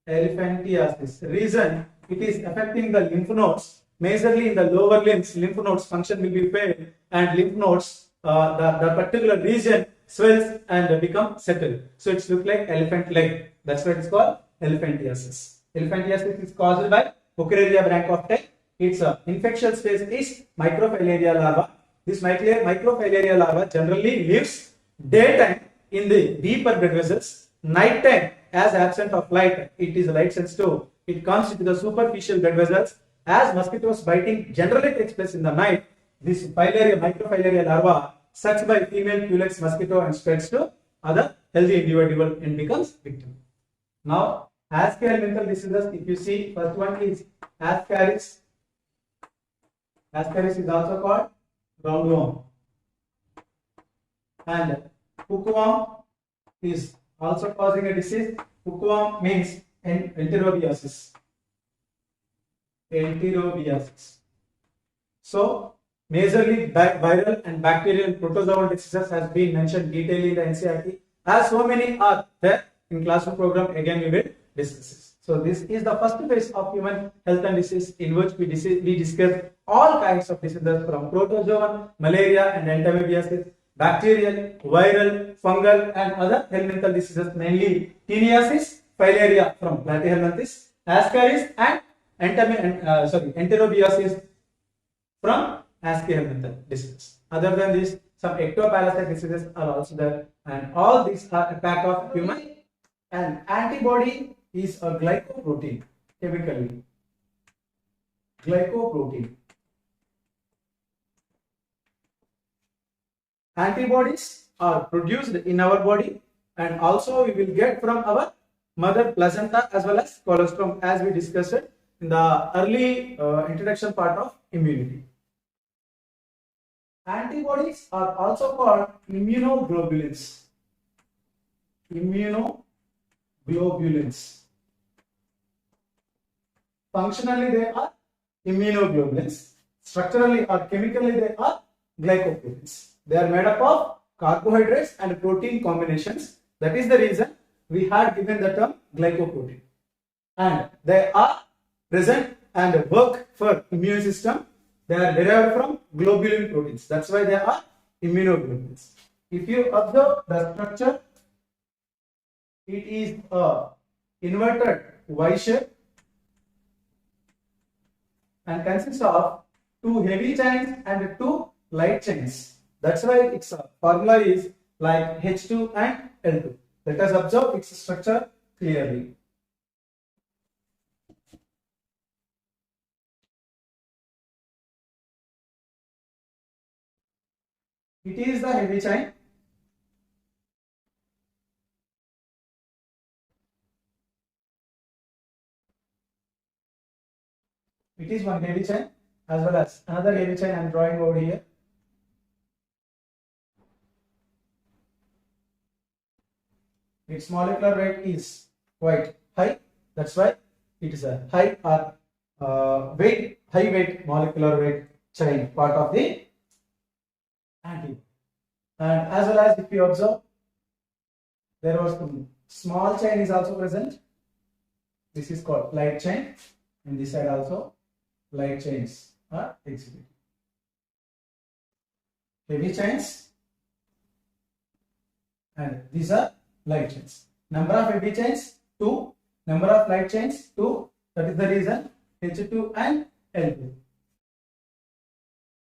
Elephantiasis. Reason, it is affecting the lymph nodes. Majorly in the lower limbs, lymph nodes function will be failed, and lymph nodes, the particular region swells and become settled. So it's look like elephant leg. That's why it's called elephantiasis. Elephantiasis is caused by Wuchereria branchopte. Its infectious phase is microfilaria larva. This microfilaria larva generally lives daytime in the deeper blood vessels. Nighttime, as absent of light, it is light sensitive. It comes into the superficial blood vessels. As mosquitoes biting generally takes place in the night, this microfilaria larva sucks by female Culex mosquito and spreads to other healthy individual and becomes victim. Now, ascahelminthal diseases, if you see, first one is Ascaris. Ascaris is also called roundworm. And hookworm is also causing a disease. Hookworm means enterobiasis. Enterobiasis. So, majorly viral and bacterial protozoal diseases has been mentioned detailedly in the NCERT. As so many are there in classroom program, again we will discuss this. So this is the first phase of human health and disease, in which we discuss all kinds of diseases from protozoan, malaria and entamoebiasis, bacterial, viral, fungal and other helminthal diseases, mainly teniasis, filaria from platyhelminthes, ascaris and enterobiasis from ascahelminthal diseases. Other than this, some ectoparasite diseases are also there, and all these are attack of human. And antibody is a glycoprotein, chemically. Glycoprotein. Antibodies are produced in our body, and also we will get from our mother placenta as well as colostrum, as we discussed in the early introduction part of immunity. Antibodies are also called immunoglobulins. Immunoglobulins. Functionally, they are immunoglobulins. Structurally or chemically, they are glycoproteins. They are made up of carbohydrates and protein combinations. That is the reason we had given the term glycoprotein. And they are present and work for immune system. They are derived from globulin proteins. That's why they are immunoglobulins. If you observe the structure, it is a inverted Y shape and consists of two heavy chains and two light chains. That's why its formula is like H2 and L2. Let us observe its structure clearly. It is the heavy chain. It is one heavy chain as well as another heavy chain I am drawing over here. Its molecular weight is quite high. That's why it is a high weight molecular weight chain part of the antibody. And as well as if you observe, there was some small chain is also present. This is called light chain, and this side also light chains are exhibited. Heavy chains, and these are light chains. Number of heavy chains 2, number of light chains 2. That is the reason H2 and L2.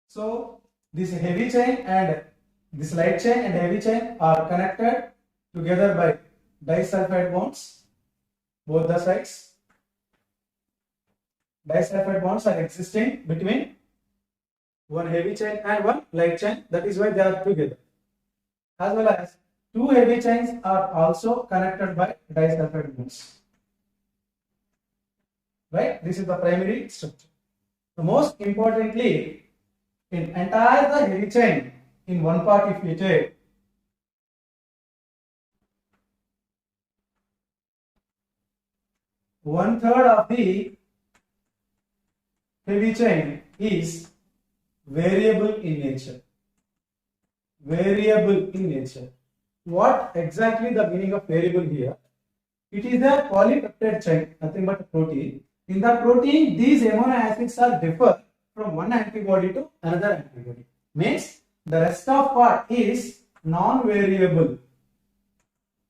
So this heavy chain and this light chain and heavy chain are connected together by disulfide bonds, both the sides. Disulfide bonds are existing between one heavy chain and one light chain. That is why they are together. As well as two heavy chains are also connected by disulfide bonds. Right? This is the primary structure. So most importantly, in entire the heavy chain, in one part if you take, one third of the heavy chain is variable in nature. Variable in nature. What exactly the meaning of variable here? It is a polypeptide chain, nothing but a protein. In the protein, these amino acids are differ from one antibody to another antibody. Means the rest of part is non-variable.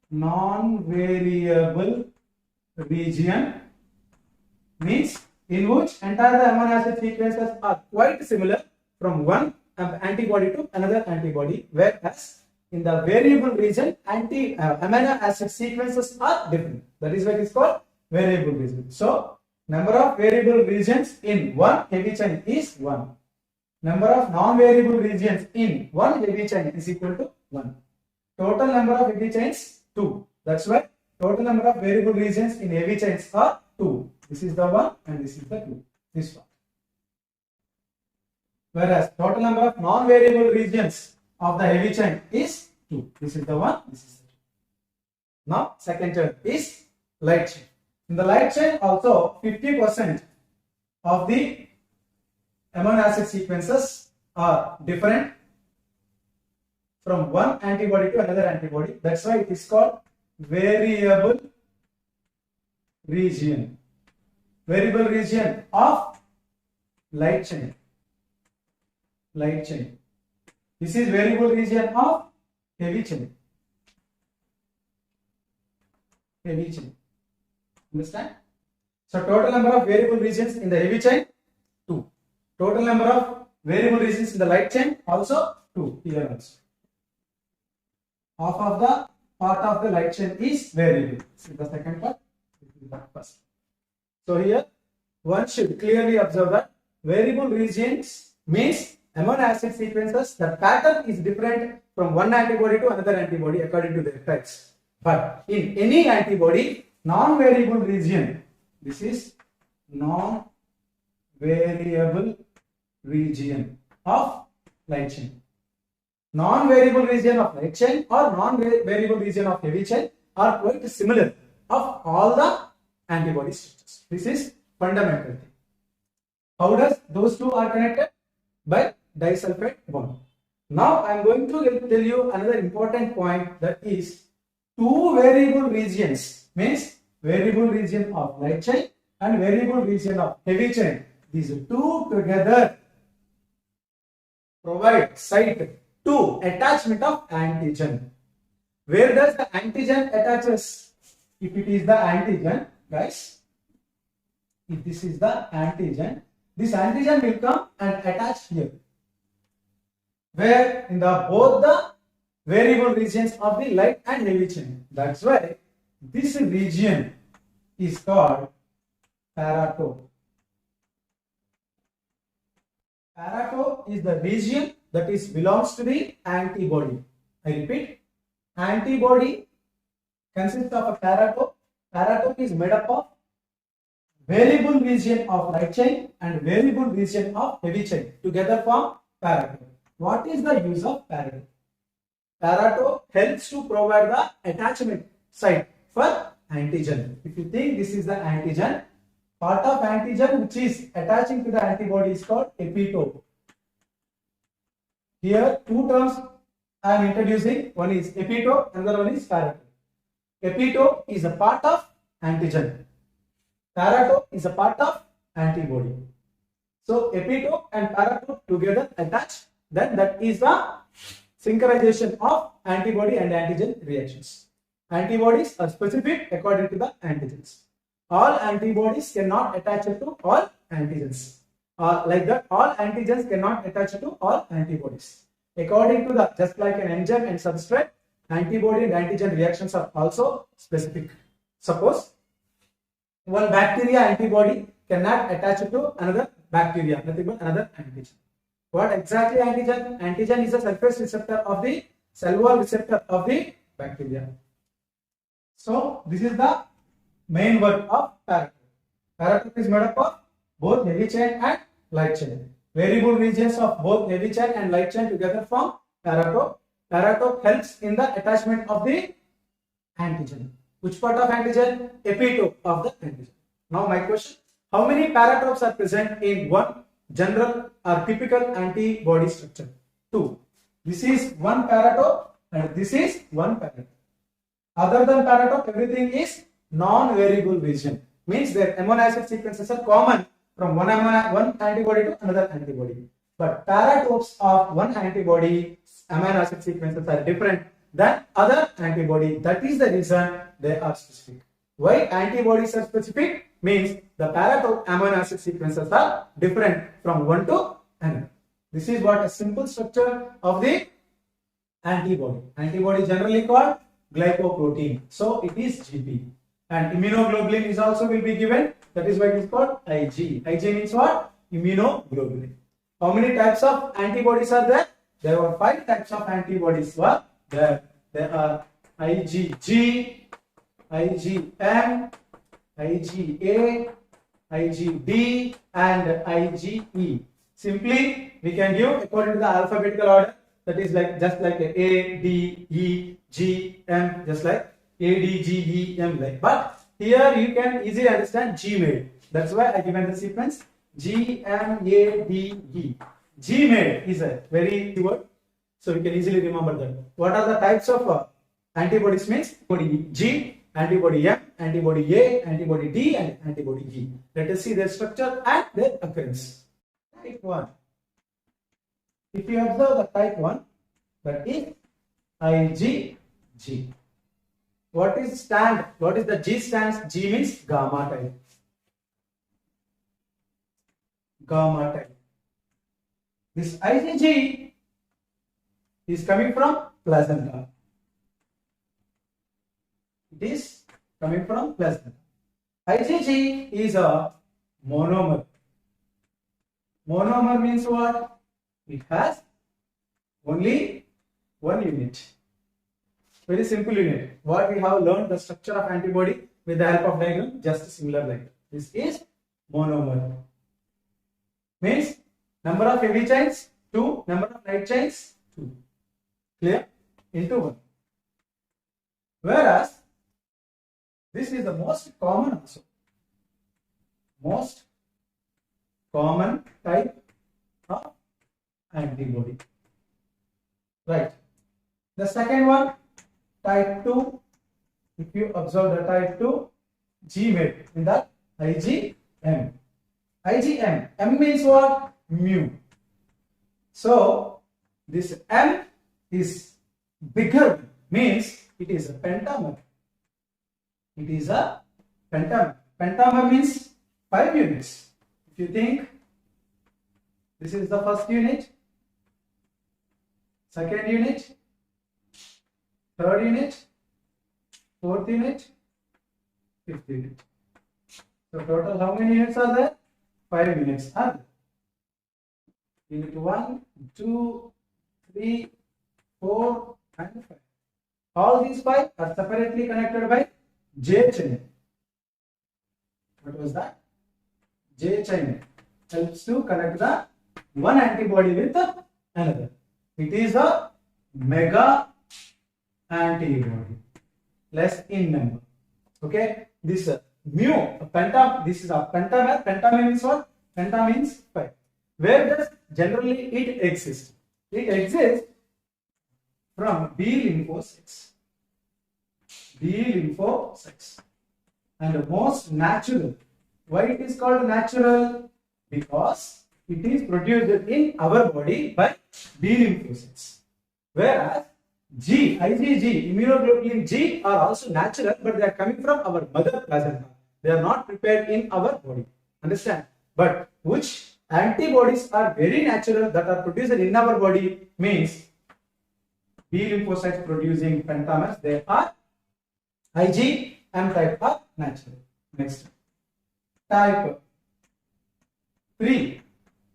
Non-variable region means in which entire the amino acid sequences are quite similar from one antibody to another antibody, whereas in the variable region amino acid sequences are different. That is why it is called variable region. So number of variable regions in one heavy chain is 1. Number of non-variable regions in one heavy chain is equal to 1. Total number of heavy chains 2. That's why total number of variable regions in heavy chains are 2. This is the 1 and this is the 2. This one. Whereas total number of non-variable regions of the heavy chain is 2. This is the 1. This is the 2. Now second term is light chain. In the light chain also 50% of the amino acid sequences are different from one antibody to another antibody. That's why it is called variable region. Variable region of light chain. Light chain. This is variable region of heavy chain. Heavy chain. Understand? So total number of variable regions in the heavy chain 2. Total number of variable regions in the light chain also 2. Here also. Half of the part of the light chain is variable. This is the second part. This is the first. So here one should clearly observe that variable regions means amino acid sequences. The pattern is different from one antibody to another antibody according to their effects. But in any antibody, non-variable region, this is non-variable region of light chain. Non-variable region of light chain or non-variable region of heavy chain are quite similar of all the antibody structures. This is fundamental thing. How does those two are connected? By disulfide bond. Now I am going to tell you another important point, that is two variable regions, means variable region of light chain and variable region of heavy chain. These two together provide site to attachment of antigen. Where does the antigen attaches? If it is the antigen, guys, if this is the antigen, this antigen will come and attach here. Where? In the both the variable regions of the light and heavy chain. That's why this region is called paratope. Paratope is the region that is belongs to the antibody. I repeat, antibody consists of a paratope. Paratope is made up of variable region of light chain and variable region of heavy chain together form paratope. What is the use of paratope? Paratope helps to provide the attachment site for antigen. If you think this is the antigen, part of antigen which is attaching to the antibody is called epitope. Here two terms I am introducing. One is epitope, another one is paratope. Epitope is a part of antigen. Paratope is a part of antibody. So epitope and paratope together attach. Then that is the synchronization of antibody and antigen reactions. Antibodies are specific according to the antigens. All antibodies cannot attach to all antigens. Like that, all antigens cannot attach to all antibodies. According to the, just like an enzyme and substrate, antibody and antigen reactions are also specific. Suppose one bacteria antibody cannot attach to another bacteria, nothing but another antigen. What exactly antigen? Antigen is a surface receptor of the cell wall receptor of the bacteria. So this is the main work of paratope. Paratope is made up of both heavy chain and light chain. Variable regions of both heavy chain and light chain together form paratope. Paratope helps in the attachment of the antigen. Which part of antigen? Epitope of the antigen. Now my question, how many paratopes are present in one general or typical antibody structure? Two. This is one paratope and this is one paratope. Other than paratope, everything is non-variable region. Means their amino acid sequences are common from one antibody to another antibody. But paratopes of one antibody amino acid sequences are different than other antibody. That is the reason they are specific. Why antibodies are specific? Means the paratope amino acid sequences are different from one to another. This is what a simple structure of the antibody. Antibody generally called glycoprotein. So it is GP. And immunoglobulin is also will be given. That is why it is called Ig. Ig means what? Immunoglobulin. How many types of antibodies are there? There were 5 types of antibodies were there. There are IgG, IgM, IgA, IgD and IgE. Simply we can give according to the alphabetical order, that is like just like A, D, E, G, M, just like A, D, G, E, M like. But here you can easily understand GMADE. That's why I given the sequence G, M, A, D, E. GMADE is a very key word, so we can easily remember that. What are the types of antibodies? Means antibody G, antibody M, antibody A, antibody D and antibody E. Let us see their structure and their occurrence. Type 1. If you observe the type 1, that is IgG. What is stand? What is the G stands? G means gamma type. Gamma type. This IgG is coming from placenta. It is coming from placenta. IgG is a monomer. Monomer means what? It has only one unit. Very simple unit. What we have learned the structure of antibody with the help of diagram, just similar like this is monomer. Means number of heavy chains 2. Number of light chains, 2. Clear? Into 1. Whereas, this is the most common also. Most common type of antibody. Right. The second one, type 2. If you observe the type 2, G made in that IgM. IgM. M means what? Mu. So this M is bigger, means it is a pentamer. It is a pentamer. Pentamer means 5 units. If you think this is the first unit, second unit, third unit, fourth unit, fifth unit. So total how many units are there? 5 units are there. Unit 1, 2, 3, 4 and 5. All these 5 are separately connected by J chain. What was that? J chain helps to connect the one antibody with another. It is a mega antibody, less in number. Okay, this mu penta. This is a pentamer. Pentamer means what? Penta means 5. Where does generally it exist? It exists from B lymphocytes. B lymphocytes, and the most natural. Why it is called natural? Because it is produced in our body by B lymphocytes. Whereas G, IgG, immunoglobulin G are also natural, but they are coming from our mother placenta. They are not prepared in our body. Understand? But which antibodies are very natural that are produced in our body means B lymphocytes producing pentamers. They are IgM type are natural. Next, type 3.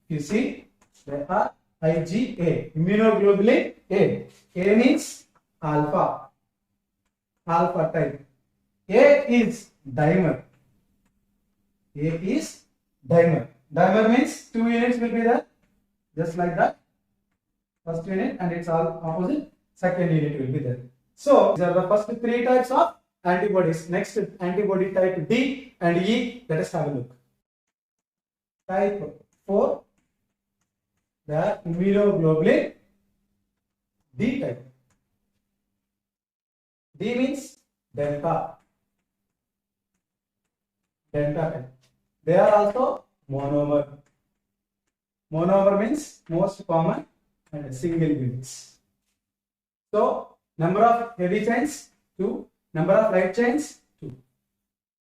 You see, they are IgA, immunoglobulin A. A means alpha, alpha type. A is dimer. A is dimer. Dimer means 2 units will be there, just like that. First unit and its all opposite. Second unit will be there. So these are the first 3 types of antibodies. Next, antibody type D and E. Let us have a look. Type 4. They are immunoglobulin D type. D means delta. Delta type. They are also monomer. Monomer means most common and single units. So number of heavy chains 2, number of light chains 2.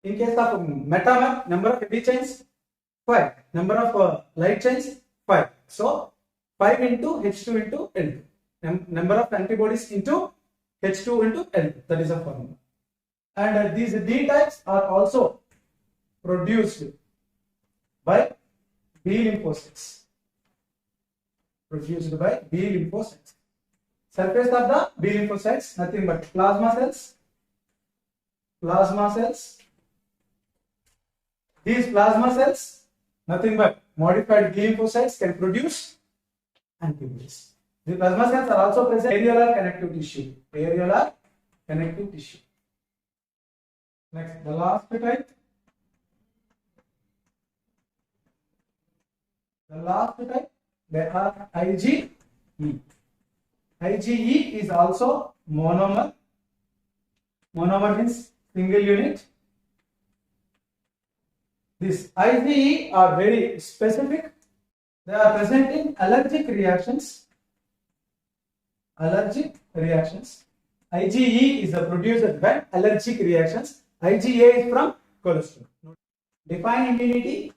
In case of metamer, number of heavy chains 5, number of light chains 5. So 5 into H2 into L2. Number of antibodies into H2 into L2. That is a formula. And these D types are also produced by B lymphocytes. Produced by B lymphocytes. Surface of the B lymphocytes, nothing but plasma cells. Plasma cells. These plasma cells, nothing but modified B lymphocytes, can produce antibodies. The plasma cells are also present in areolar connective tissue. Areolar connective tissue. Next, the last type. The last type, they are IgE. IgE is also monomer. Monomer means single unit. These IgE are very specific. They are present in allergic reactions. Allergic reactions. IgE is produced by allergic reactions. IgA is from cholesterol. Define immunity.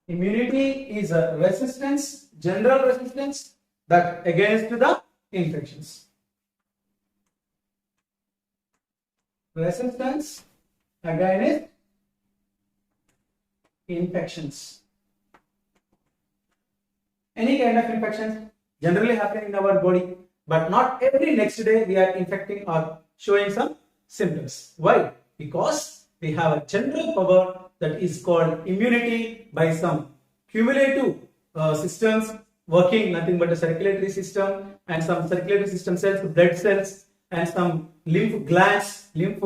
Immunity is a resistance, general resistance that against the infections. Resistance against infections. Any kind of infections generally happen in our body, but not every next day we are infecting or showing some symptoms. Why? Because we have a general power that is called immunity by some cumulative systems working, nothing but a circulatory system, and some circulatory system cells, blood cells, and some lymph glands, lymph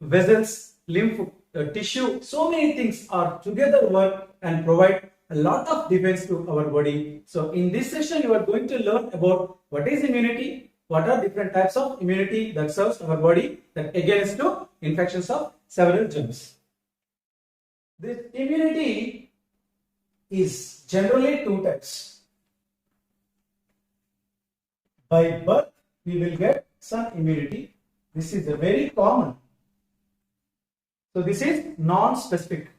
vessels, lymph tissue. So many things are together work and provide a lot of defense to our body. So in this session, you are going to learn about what is immunity, what are different types of immunity that serves our body that against to infections of several germs. This immunity is generally two types. By birth, we will get some immunity. This is a very common. So this is non-specific.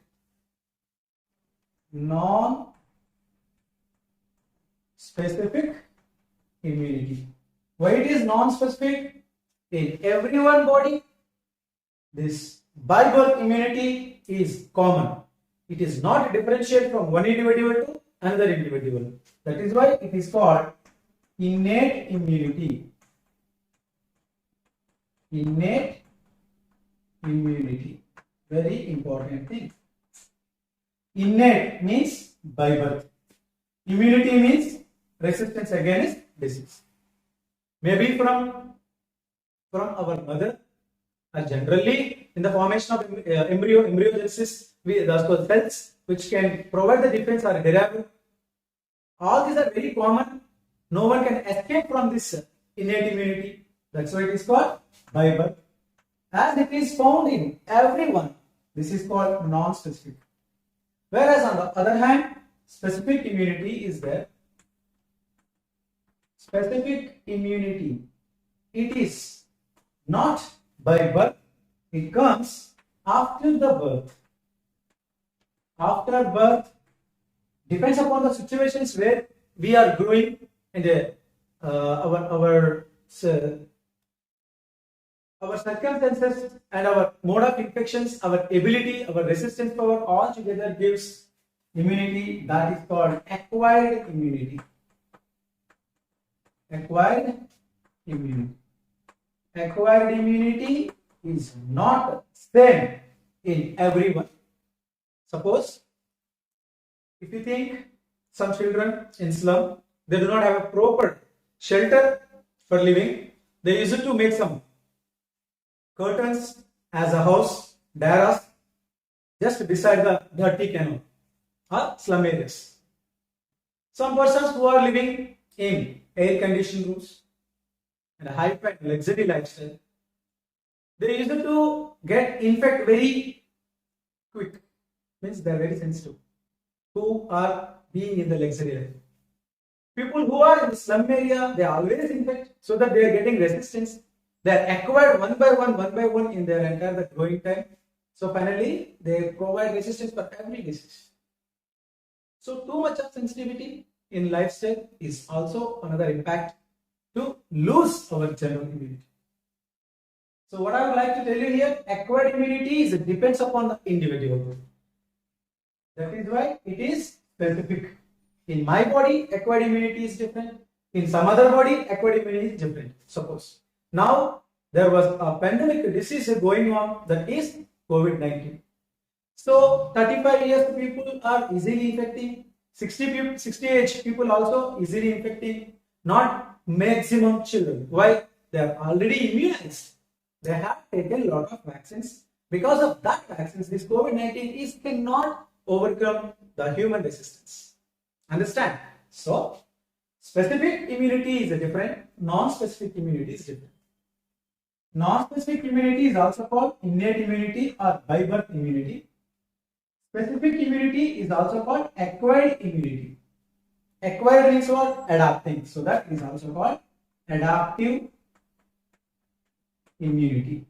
Non-specific immunity. Why it is non-specific? In everyone body, this by birth immunity is common. It is not differentiated from one individual to another individual. That is why it is called innate immunity. Innate immunity. Very important thing. Innate means by birth. Immunity means resistance against disease. Maybe from our mother, or generally in the formation of embryogenesis, those cells which can provide the defense are derived. All these are very common. No one can escape from this innate immunity. That's why it is called by birth. As it is found in everyone, this is called non-specific. Whereas on the other hand, specific immunity is there. Specific immunity, it is not by birth, it comes after the birth. After birth, depends upon the situations where we are growing and our circumstances and our mode of infections, our ability, our resistance power all together gives immunity that is called acquired immunity. Acquired immunity. Acquired immunity is not same in everyone. Suppose if you think some children in slum, they do not have a proper shelter for living, they used to make some curtains as a house, daras, just beside the dirty canal or slum areas. Some persons who are living in air-conditioned rooms and a high-fat luxury lifestyle, they used to get infected very quick. Means they are very sensitive. Who are being in the luxury life. People who are in the slum area, they are always infected, so that they are getting resistance. They are acquired one by one in their entire growing time. So finally, they provide resistance for every disease. So too much of sensitivity in lifestyle is also another impact to lose our general immunity. So what I would like to tell you here, acquired immunity is, it depends upon the individual. That is why it is specific. In my body, acquired immunity is different. In some other body, acquired immunity is different. Suppose now there was a pandemic disease going on, that is COVID-19. So 35 years people are easily infecting. 60 age people also easily infecting. Not maximum children. Why? They are already immunized. They have taken a lot of vaccines. Because of that vaccines, this COVID-19 cannot overcome the human resistance. Understand? So, specific immunity is different, non-specific immunity is different. Non-specific immunity is also called innate immunity or by birth immunity. Specific immunity is also called acquired immunity. Acquired means what? Adapting. So that is also called adaptive immunity.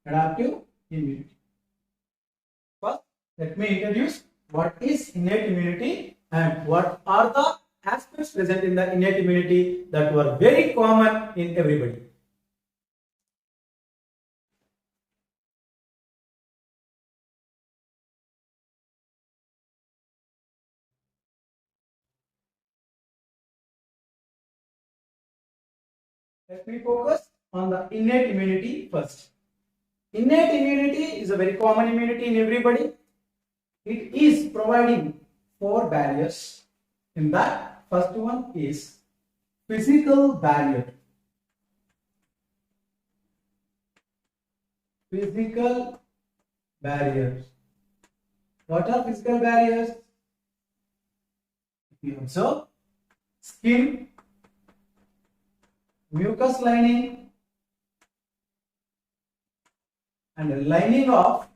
Adaptive immunity. First, let me introduce what is innate immunity and what are the aspects present in the innate immunity that were very common in everybody. Let me focus on the innate immunity first. Innate immunity is a very common immunity in everybody. it is providing four barriers. In that, first one is physical barrier. Physical barriers. What are physical barriers? If you observe, skin, mucous lining, and a lining of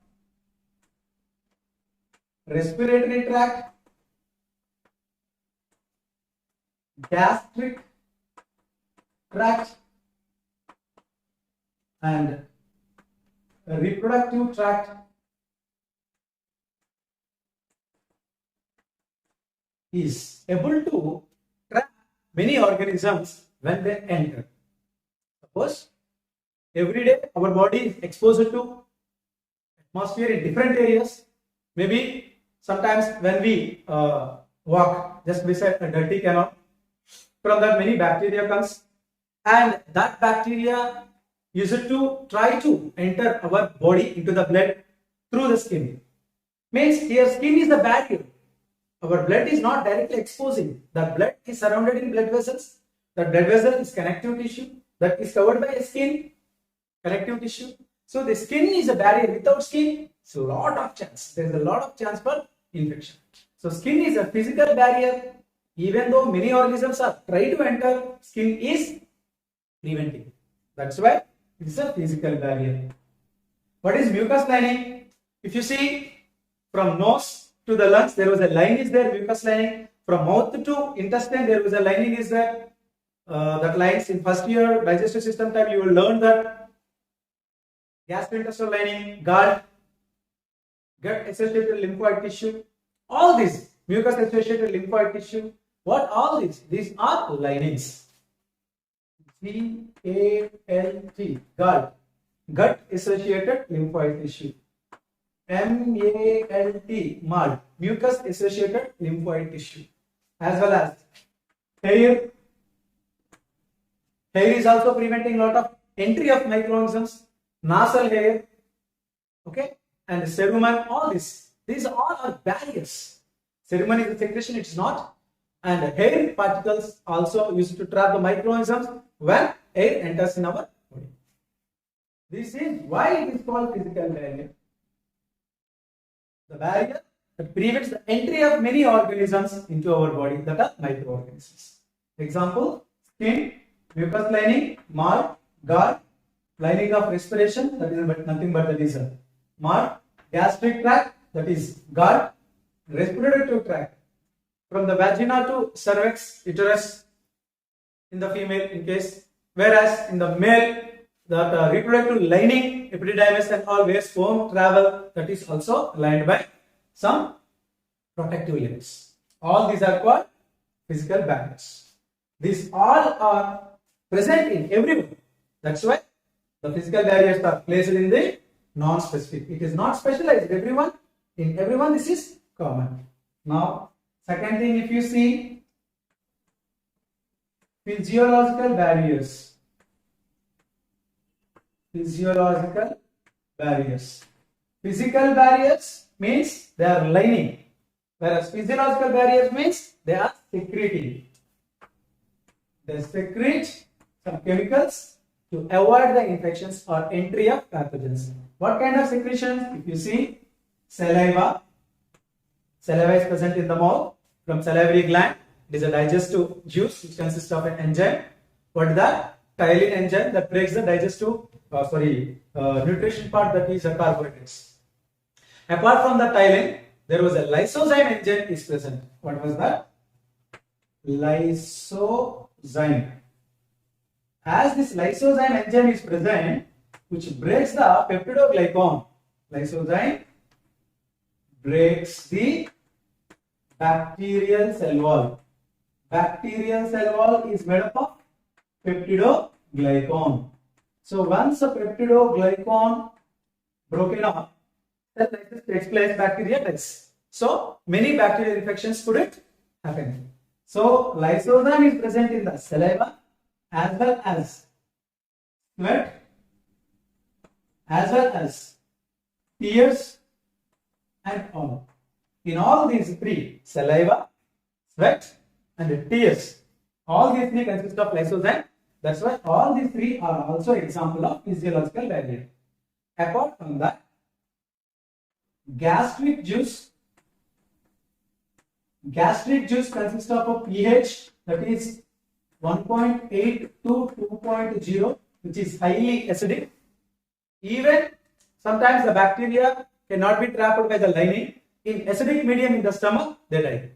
respiratory tract, gastric tract, and reproductive tract is able to trap many organisms when they enter. Suppose every day our body is exposed to atmosphere in different areas. Maybe sometimes when we walk just beside a dirty canal, from that many bacteria comes, and that bacteria used to try to enter our body into the blood through the skin. Means here skin is the barrier. Our blood is not directly exposing. The blood is surrounded in blood vessels. The blood vessel is connective tissue that is covered by a skin, connective tissue. So the skin is a barrier. Without skin, it's a lot of chance. There is a lot of chance for infection. So skin is a physical barrier. Even though many organisms are trying to enter, skin is preventing. That's why it is a physical barrier. What is mucous lining? If you see from nose to the lungs, there was a line is there, mucous lining. From mouth to intestine, there was a lining is there. That lines in first year digestive system time, you will learn that gastrointestinal lining, gut associated lymphoid tissue, all these mucus associated lymphoid tissue. What all these? These are linings. GALT, gut associated lymphoid tissue. MALT, mucus associated lymphoid tissue, as well as hair. Hair is also preventing a lot of entry of microorganisms. Nasal hair, okay, and cerumen. All this, these all are barriers. Cerumen is a secretion; it is not, and hair particles also used to trap the microorganisms when air enters in our body. This is why it is called physical barrier. The barrier that prevents the entry of many organisms into our body, that are microorganisms. Example: skin, mucous lining, malt, gut, lining of respiration, that is nothing but the lizard. Malt, gastric tract, that is gut, respiratory tract, from the vagina to cervix, uterus in the female in case, whereas in the male, the reproductive lining, epididymis and all where sperm travel, that is also lined by some protective layers. All these are called physical barriers. These all are present in everyone. That's why the physical barriers are placed in the non-specific. It is not specialized. Everyone, in everyone, this is common. Now, second thing, if you see physiological barriers. Physiological barriers. Physical barriers means they are lining, whereas physiological barriers means they are secreting. They secrete some chemicals to avoid the infections or entry of pathogens. What kind of secretions? If you see saliva, saliva is present in the mouth from salivary gland. It is a digestive juice which consists of an enzyme. What is that? Ptyalin enzyme that breaks the digestive, nutrition part, that is carbohydrates. Apart from the ptyalin, there was a lysozyme enzyme is present. What was that? Lysozyme. As this lysozyme enzyme is present, which breaks the peptidoglycan. Lysozyme breaks the bacterial cell wall. Bacterial cell wall is made up of peptidoglycan. So once a peptidoglycan broken up, cell lysis takes place, bacteria dies. So many bacterial infections couldn't happen. So lysozyme is present in the saliva as well as sweat, as well as tears and all. In all these three, saliva, sweat, and tears, all these three consist of lysozyme. That's why all these three are also example of physiological barrier. Apart from that, gastric juice consists of a pH that is 1.8 to 2.0, which is highly acidic. Even sometimes the bacteria cannot be trapped by the lining. In acidic medium in the stomach, they die.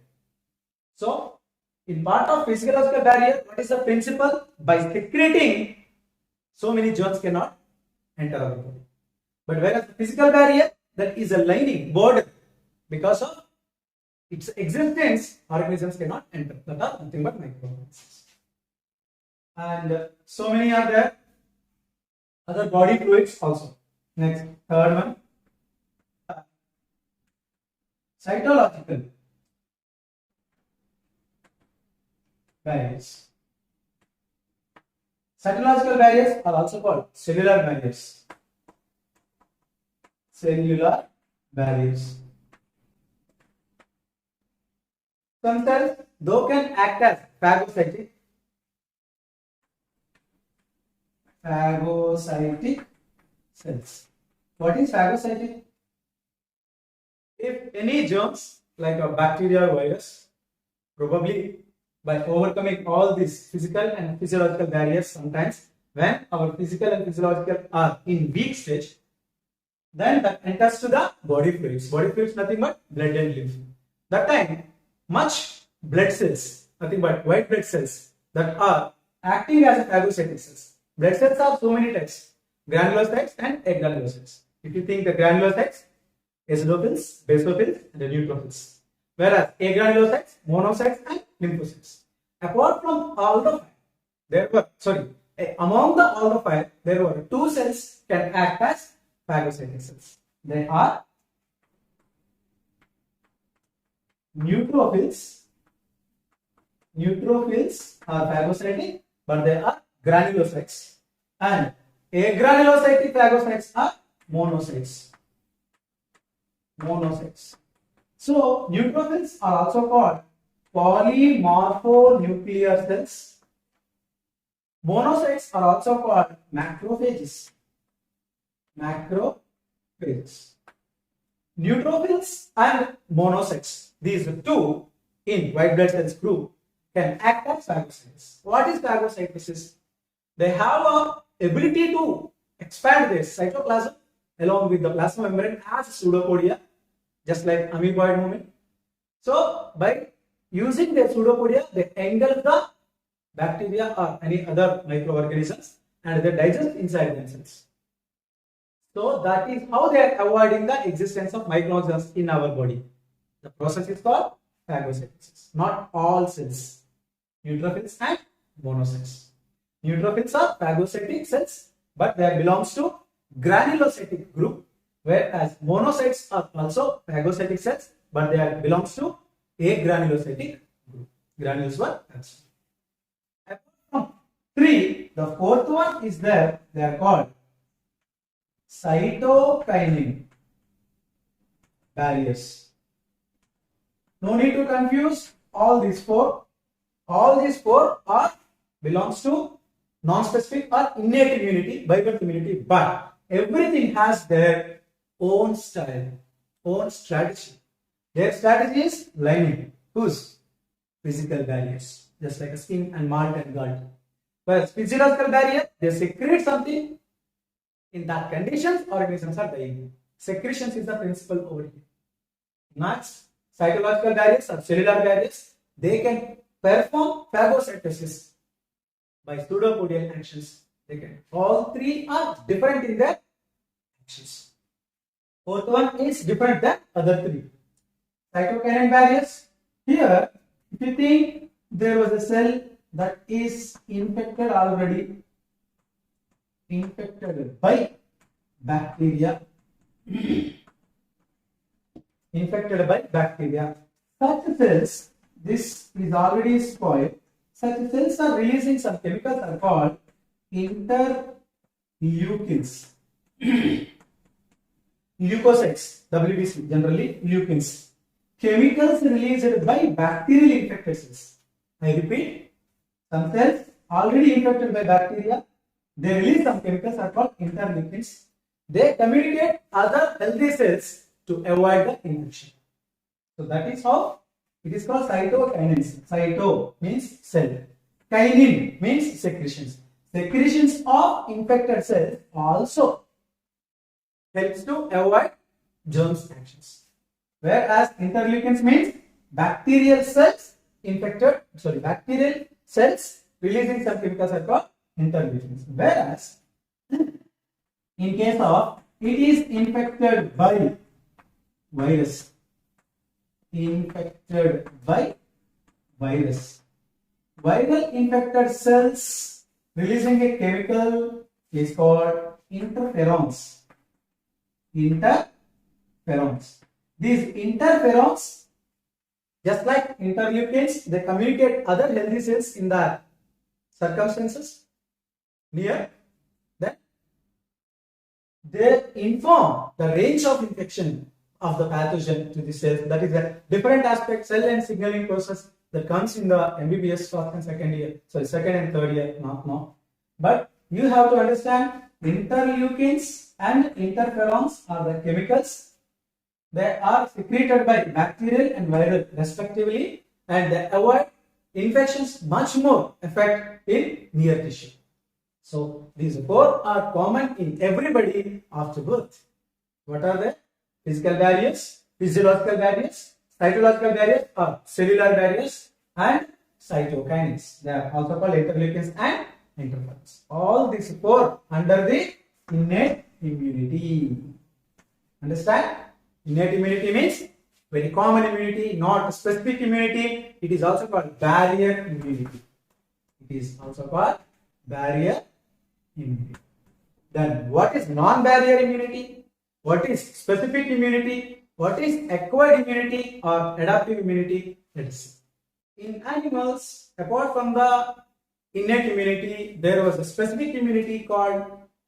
So, in part of physiological barrier, what is the principle? By secreting, so many germs cannot enter our body. But whereas the physical barrier, that is a lining, border, because of its existence, organisms cannot enter. That are nothing but microorganisms. And so many are there. Other body fluids also. Next, third one. Cytological barriers. Cytological barriers are also called cellular barriers. Cellular barriers. Some cells, though, can act as phagocytic cells. What is phagocytic? If any germs like a bacteria or virus, probably by overcoming all these physical and physiological barriers, sometimes when our physical and physiological are in weak stage, then that enters to the body fluids. Body fluids nothing but blood and lymph. That time, much blood cells, nothing but white blood cells that are acting as phagocytic cells. Blood cells are so many types: granulocytes and agranulocytes. If you think the granulocytes, eosinophils, basophils, and the neutrophils. Whereas agranulocytes, monocytes, and lymphocytes. Apart from all the five, among all the five, there were two cells can act as phagocytic cells. They are neutrophils. Neutrophils are phagocytic, but they are granulocytes. And agranulocytic phagocytes are monocytes. So, neutrophils are also called polymorphonuclear cells. Monocytes are also called macrophages. Neutrophils and monocytes, these two in white blood cells group, can act as phagocytes. What is phagocytosis? They have a ability to expand their cytoplasm along with the plasma membrane as pseudopodia, just like amoeboid movement. So, by using their pseudopodia, they engulf the bacteria or any other microorganisms and they digest inside themselves. So, that is how they are avoiding the existence of microorganisms in our body. The process is called phagocytosis. Not all cells, neutrophils and monocytes. Neutrophils are phagocytic cells, but they belongs to granulocytic group, whereas monocytes are also phagocytic cells, but they belongs to agranulocytic group. Granules were absent. Apart from three, the fourth one is there. They are called cytokinin barriers. No need to confuse all these four. All these four are belongs to non-specific or innate immunity, by birth immunity, but everything has their own style, own strategy. Their strategy is lining. Whose? Physical barriers, just like a skin and malt and gut. Whereas physiological barrier, they secrete something. In that conditions, organisms are dying. Secretions is the principle over here. Next, cytological barriers or cellular barriers, they can perform phagocytosis by pseudopodial actions. They can. All three are different in their actions. Fourth one is different than other three. Cytokinin barriers. Here, if you think there was a cell that is infected already, infected by bacteria, such cells, this is already spoiled. Such cells are releasing some chemicals are called interleukins. Leukocytes, WBC, generally leukins. chemicals released by bacterial infected cells. I repeat, some cells already infected by bacteria, they release some chemicals are called interleukins. They communicate other healthy cells to avoid the infection. So that is how it is called cytokinins. Cyto means cell. Kinin means secretions. Secretions of infected cells also helps to avoid germs actions. Whereas interleukins means bacterial cells bacterial cells releasing some chemicals are called interleukins. Whereas in case of it is infected by virus, viral infected cells releasing a chemical is called interferons. These interferons, just like interleukins, they communicate other healthy cells in the circumstances near. Then they inform the range of infection of the pathogen to the cells. That is a different aspect, cell and signaling process that comes in the MBBS first and second year. Sorry, second and third year, not now. But you have to understand interleukins and interferons are the chemicals. They are secreted by bacterial and viral respectively, and they avoid infections much more effect in near tissue. So these four are common in everybody after birth. What are they? Physical barriers, physiological barriers, cytological barriers or cellular barriers, and cytokinins. They are also called interleukins and interferons. All these four under the innate immunity. Understand? Innate immunity means very common immunity, not specific immunity. It is also called barrier immunity. Then what is non-barrier immunity? What is specific immunity? What is acquired immunity or adaptive immunity? Let's see. In animals, apart from the innate immunity, there was a specific immunity called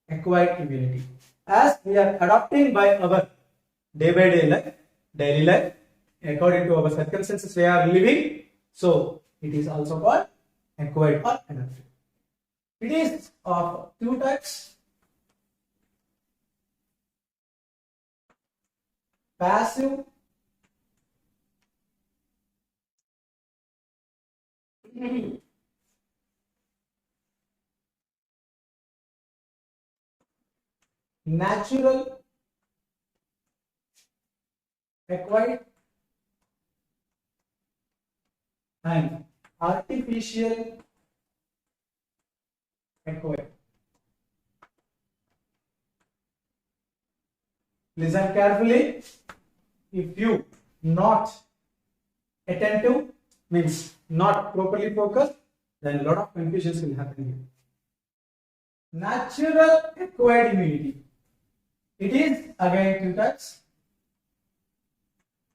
acquired immunity. As we are adapting by our day-by-day life, daily life, according to our circumstances we are living, so it is also called acquired or adaptive. It is of two types: passive natural acquired and artificial acquired. Listen carefully. If you not attentive, means not properly focused, then a lot of confusions will happen here. Natural acquired immunity. It is again two types: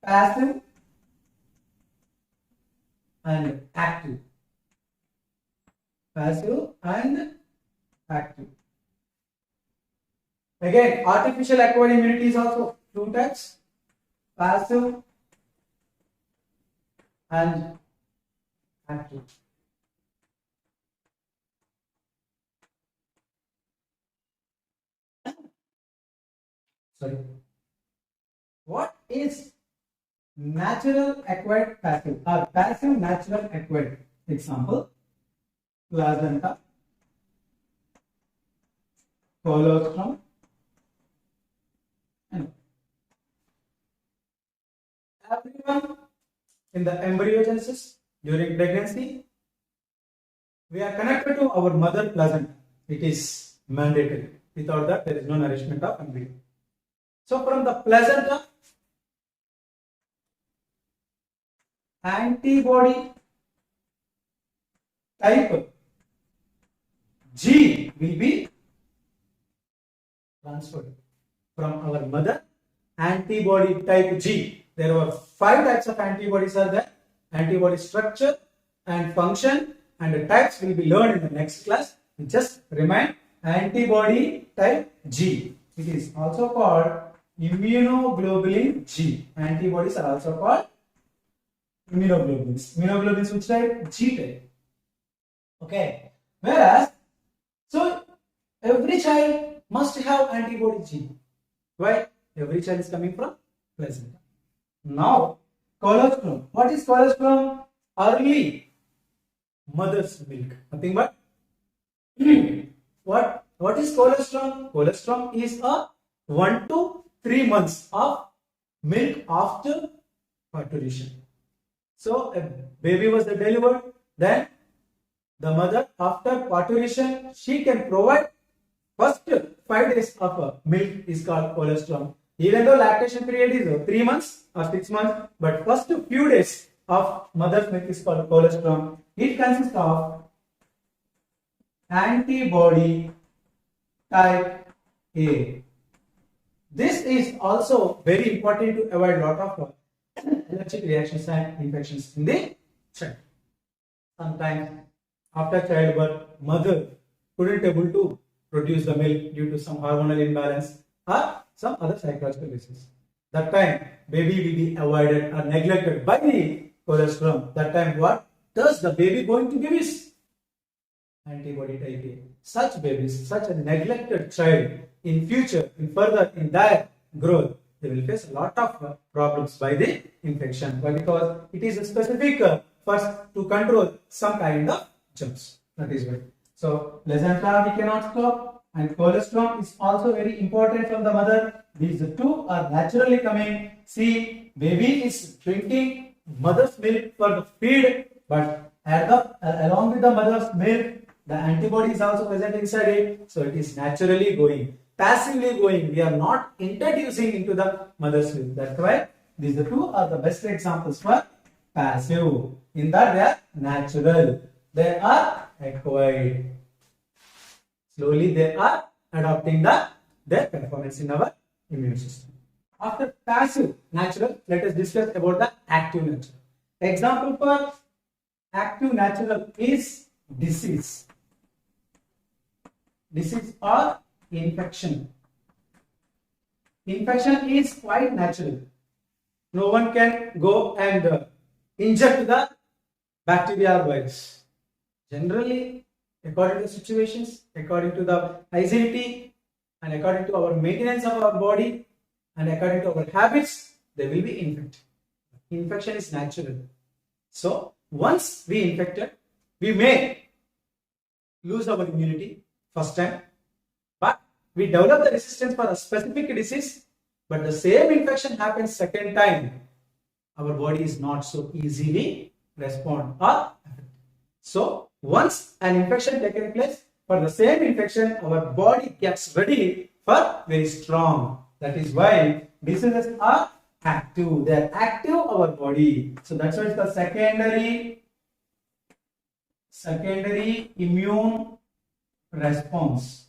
passive and active. Passive and active. Again, artificial acquired immunity is also two types: passive and active. Sorry. What is natural acquired passive or passive natural acquired? Example: placenta, colostrum, and everyone in the embryogenesis during pregnancy, we are connected to our mother placenta. It is mandatory. Without that, there is no nourishment of embryo. So from the placenta, antibody type G will be transferred from our mother. Antibody type G. There were 5 types of antibodies are there. Antibody structure and function and the types will be learned in the next class. Just remind antibody type G. It is also called immunoglobulin G. Antibodies are also called Immunoglobulins. Immunoglobulins which type? G type. Okay. Whereas, so every child must have antibody G. Why? Every child is coming from placenta. Now, colostrum. What is colostrum? Early mother's milk. Nothing but what is colostrum? Colostrum is a 1 to 3 months of milk after parturition. So a baby was delivered, then the mother after parturition she can provide first 5 days of milk is called colostrum. Even though lactation period is 3 months or 6 months, but first few days of mother's milk is called colostrum. It consists of antibody type A. This is also very important to avoid lot of allergic reactions and infections in the child. Sometimes after childbirth, mother couldn't able to produce the milk due to some hormonal imbalance or some other psychological reasons. That time baby will be avoided or neglected by the colostrum. That time what does the baby going to give is antibody type A. Such babies, such a neglected child in future, in further in their growth, they will face a lot of problems by the infection. Why? Because it is a specific first to control some kind of germs. That is why. So placenta we cannot stop, and colostrum is also very important from the mother. These two are naturally coming. See, baby is drinking mother's milk for the feed, but along with the mother's milk, the antibody is also present inside it, so it is naturally going, passively going. We are not introducing into the mother's milk. That's why these two are the best examples for passive. In that they are natural. They are acquired. Slowly they are adopting their performance in our immune system. After passive, natural, let us discuss about the active natural. Example for active natural is disease. Disease or infection. Infection is quite natural. No one can go and inject the bacteria or virus. Generally, according to the situations, according to the hygienity, and according to our maintenance of our body, and according to our habits, they will be infected. Infection is natural. So, once we infected, we may lose our immunity first time, but we develop the resistance for a specific disease, but the same infection happens second time, our body is not so easily respond or affect. So once an infection taken place, for the same infection our body gets ready for very strong. That is why diseases are active. They are active our body. So that's why it's the secondary immune response.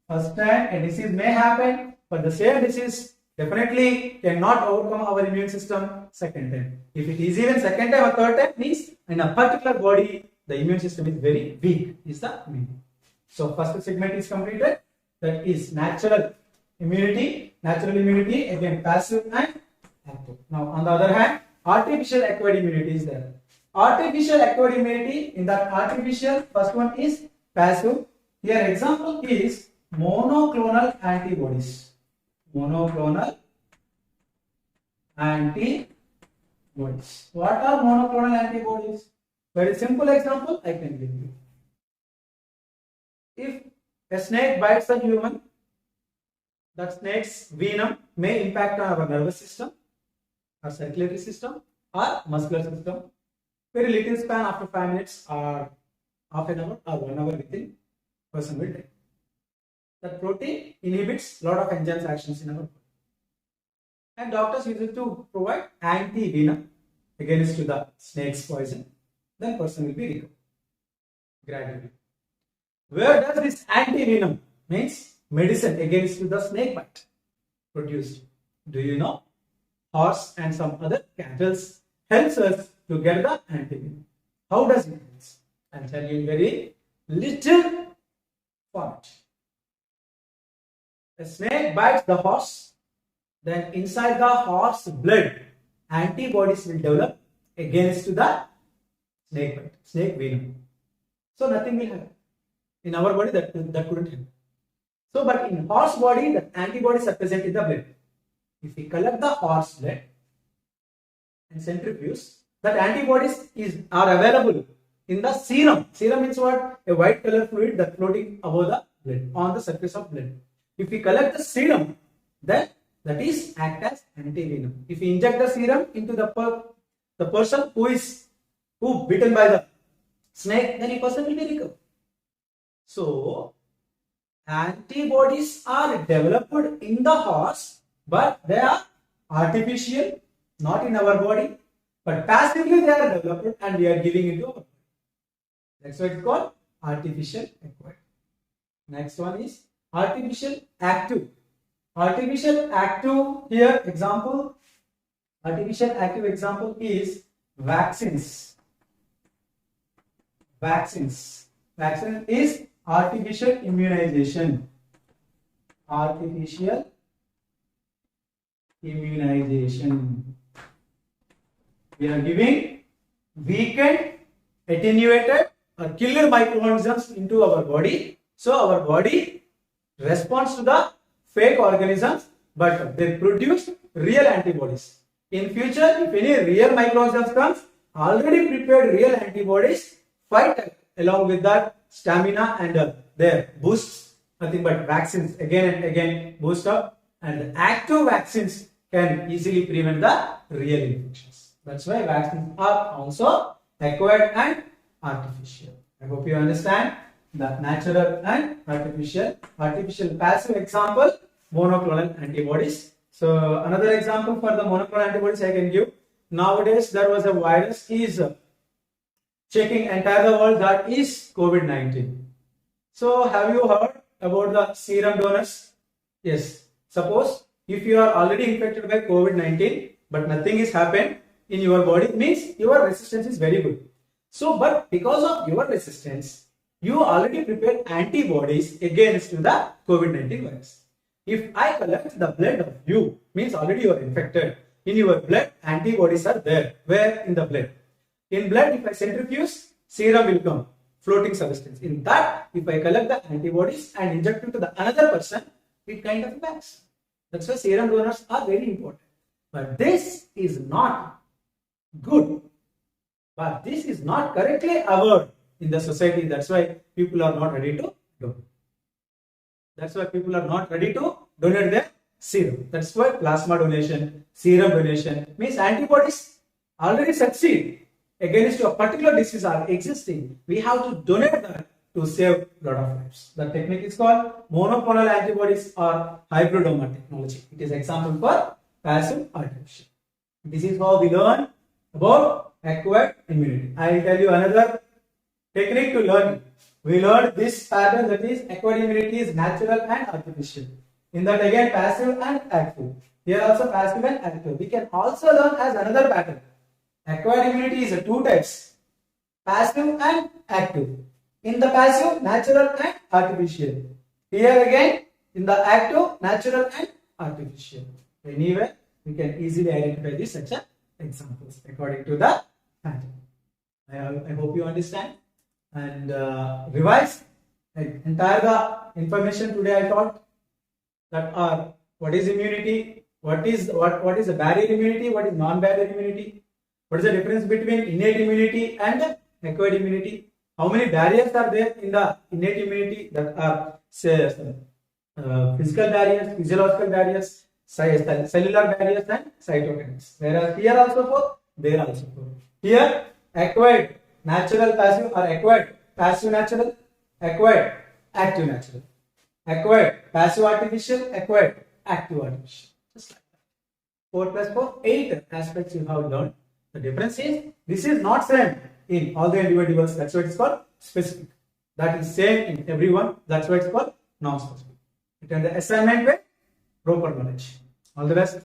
First time a disease may happen, but the same disease definitely cannot overcome our immune system second time. If it is even second time or third time, means in a particular body the immune system is very weak, is the meaning. So first segment is completed. That is natural immunity. Natural immunity, again passive and active. Now on the other hand, artificial acquired immunity is there. Artificial acquired immunity, in that artificial, first one is passive. Here example is monoclonal antibodies. Monoclonal antibodies. What are monoclonal antibodies? Very simple example I can give you. If a snake bites a human, that snake's venom may impact on our nervous system, our circulatory system, or muscular system. Very little span, after 5 minutes or half an hour or 1 hour within, person will die. That protein inhibits lot of enzymes actions in our body. And doctors use it to provide anti-venom against to the snake's poison. Then person will be recovered gradually. Where does this anti-venom, means medicine against to the snake bite, produced? Do you know? Horse and some other cattle helps us to get the anti-venom. How does it help? I'll tell you in very little format. A snake bites the horse, then inside the horse blood, antibodies will develop against the snake bite, snake venom. So nothing will happen. In our body that couldn't happen. So but in horse body the antibodies are present in the blood. If we collect the horse blood and centrifuge, that antibodies are available in the serum. Serum means what? A white color fluid that floating above the blood, on the surface of blood. If we collect the serum, then that is act as antivenom. If we inject the serum into the person who bitten by the snake, then a person will be recovered. So antibodies are developed in the horse, but they are artificial, not in our body, but passively they are developed and we are giving into our body. That's why it's called artificial acquired. Next one is artificial active. Artificial active here example. Artificial active example is vaccines. Vaccines. Vaccine is artificial immunization. Artificial immunization. We are giving weakened, attenuated or killer microorganisms into our body. So our body responds to the fake organisms, but they produce real antibodies. In future, if any real microorganisms comes, already prepared real antibodies fight along with that stamina and their boosts. Nothing but vaccines again and again boost up, and the active vaccines can easily prevent the real infections. That's why vaccines are also acquired and artificial. I hope you understand the natural and artificial. Artificial passive example, monoclonal antibodies. So another example for the monoclonal antibodies I can give. Nowadays there was a virus is checking entire the world, that is COVID-19. So have you heard about the serum donors? Yes. Suppose if you are already infected by COVID-19 but nothing is happened in your body, means your resistance is very good. So but because of your resistance, you already prepared antibodies against the COVID-19 virus. If I collect the blood of you, means already you are infected. In your blood, antibodies are there. Where? In the blood. In blood, if I centrifuge, serum will come, floating substance. In that, if I collect the antibodies and inject it to the another person, it kind of backs. That's why serum donors are very important. But this is not good. But this is not correctly avowed in the society. That's why people are not ready to donate. That's why people are not ready to donate their serum. That's why plasma donation, serum donation means antibodies already succeed against a particular disease are existing. We have to donate that to save a lot of lives. The technique is called monoclonal antibodies or hybridoma technology. It is example for passive artificial. This is how we learn about acquired immunity. I will tell you another technique to learn. We learned this pattern, that is acquired immunity is natural and artificial. In that again passive and active. Here also passive and active. We can also learn as another pattern. Acquired immunity is two types, passive and active. In the passive, natural and artificial. Here again, in the active, natural and artificial. Anyway, we can easily identify these such examples according to the pattern. I hope you understand and revise entire the information today I taught, that are what is immunity, what is the barrier immunity, what is non-barrier immunity, what is the difference between innate immunity and acquired immunity, how many barriers are there in the innate immunity, that are physical barriers, physiological barriers, cellular barriers and cytokines. Whereas here also for, there also for. Here acquired natural passive or acquired passive natural, acquired active natural, acquired passive artificial, acquired active artificial. Just like that. 4 plus 4, 8 aspects you have learned. The difference is this is not same in all the individuals. That's why it's called specific. That is same in everyone. That's why it's called non-specific. Return the assignment with proper knowledge. All the best.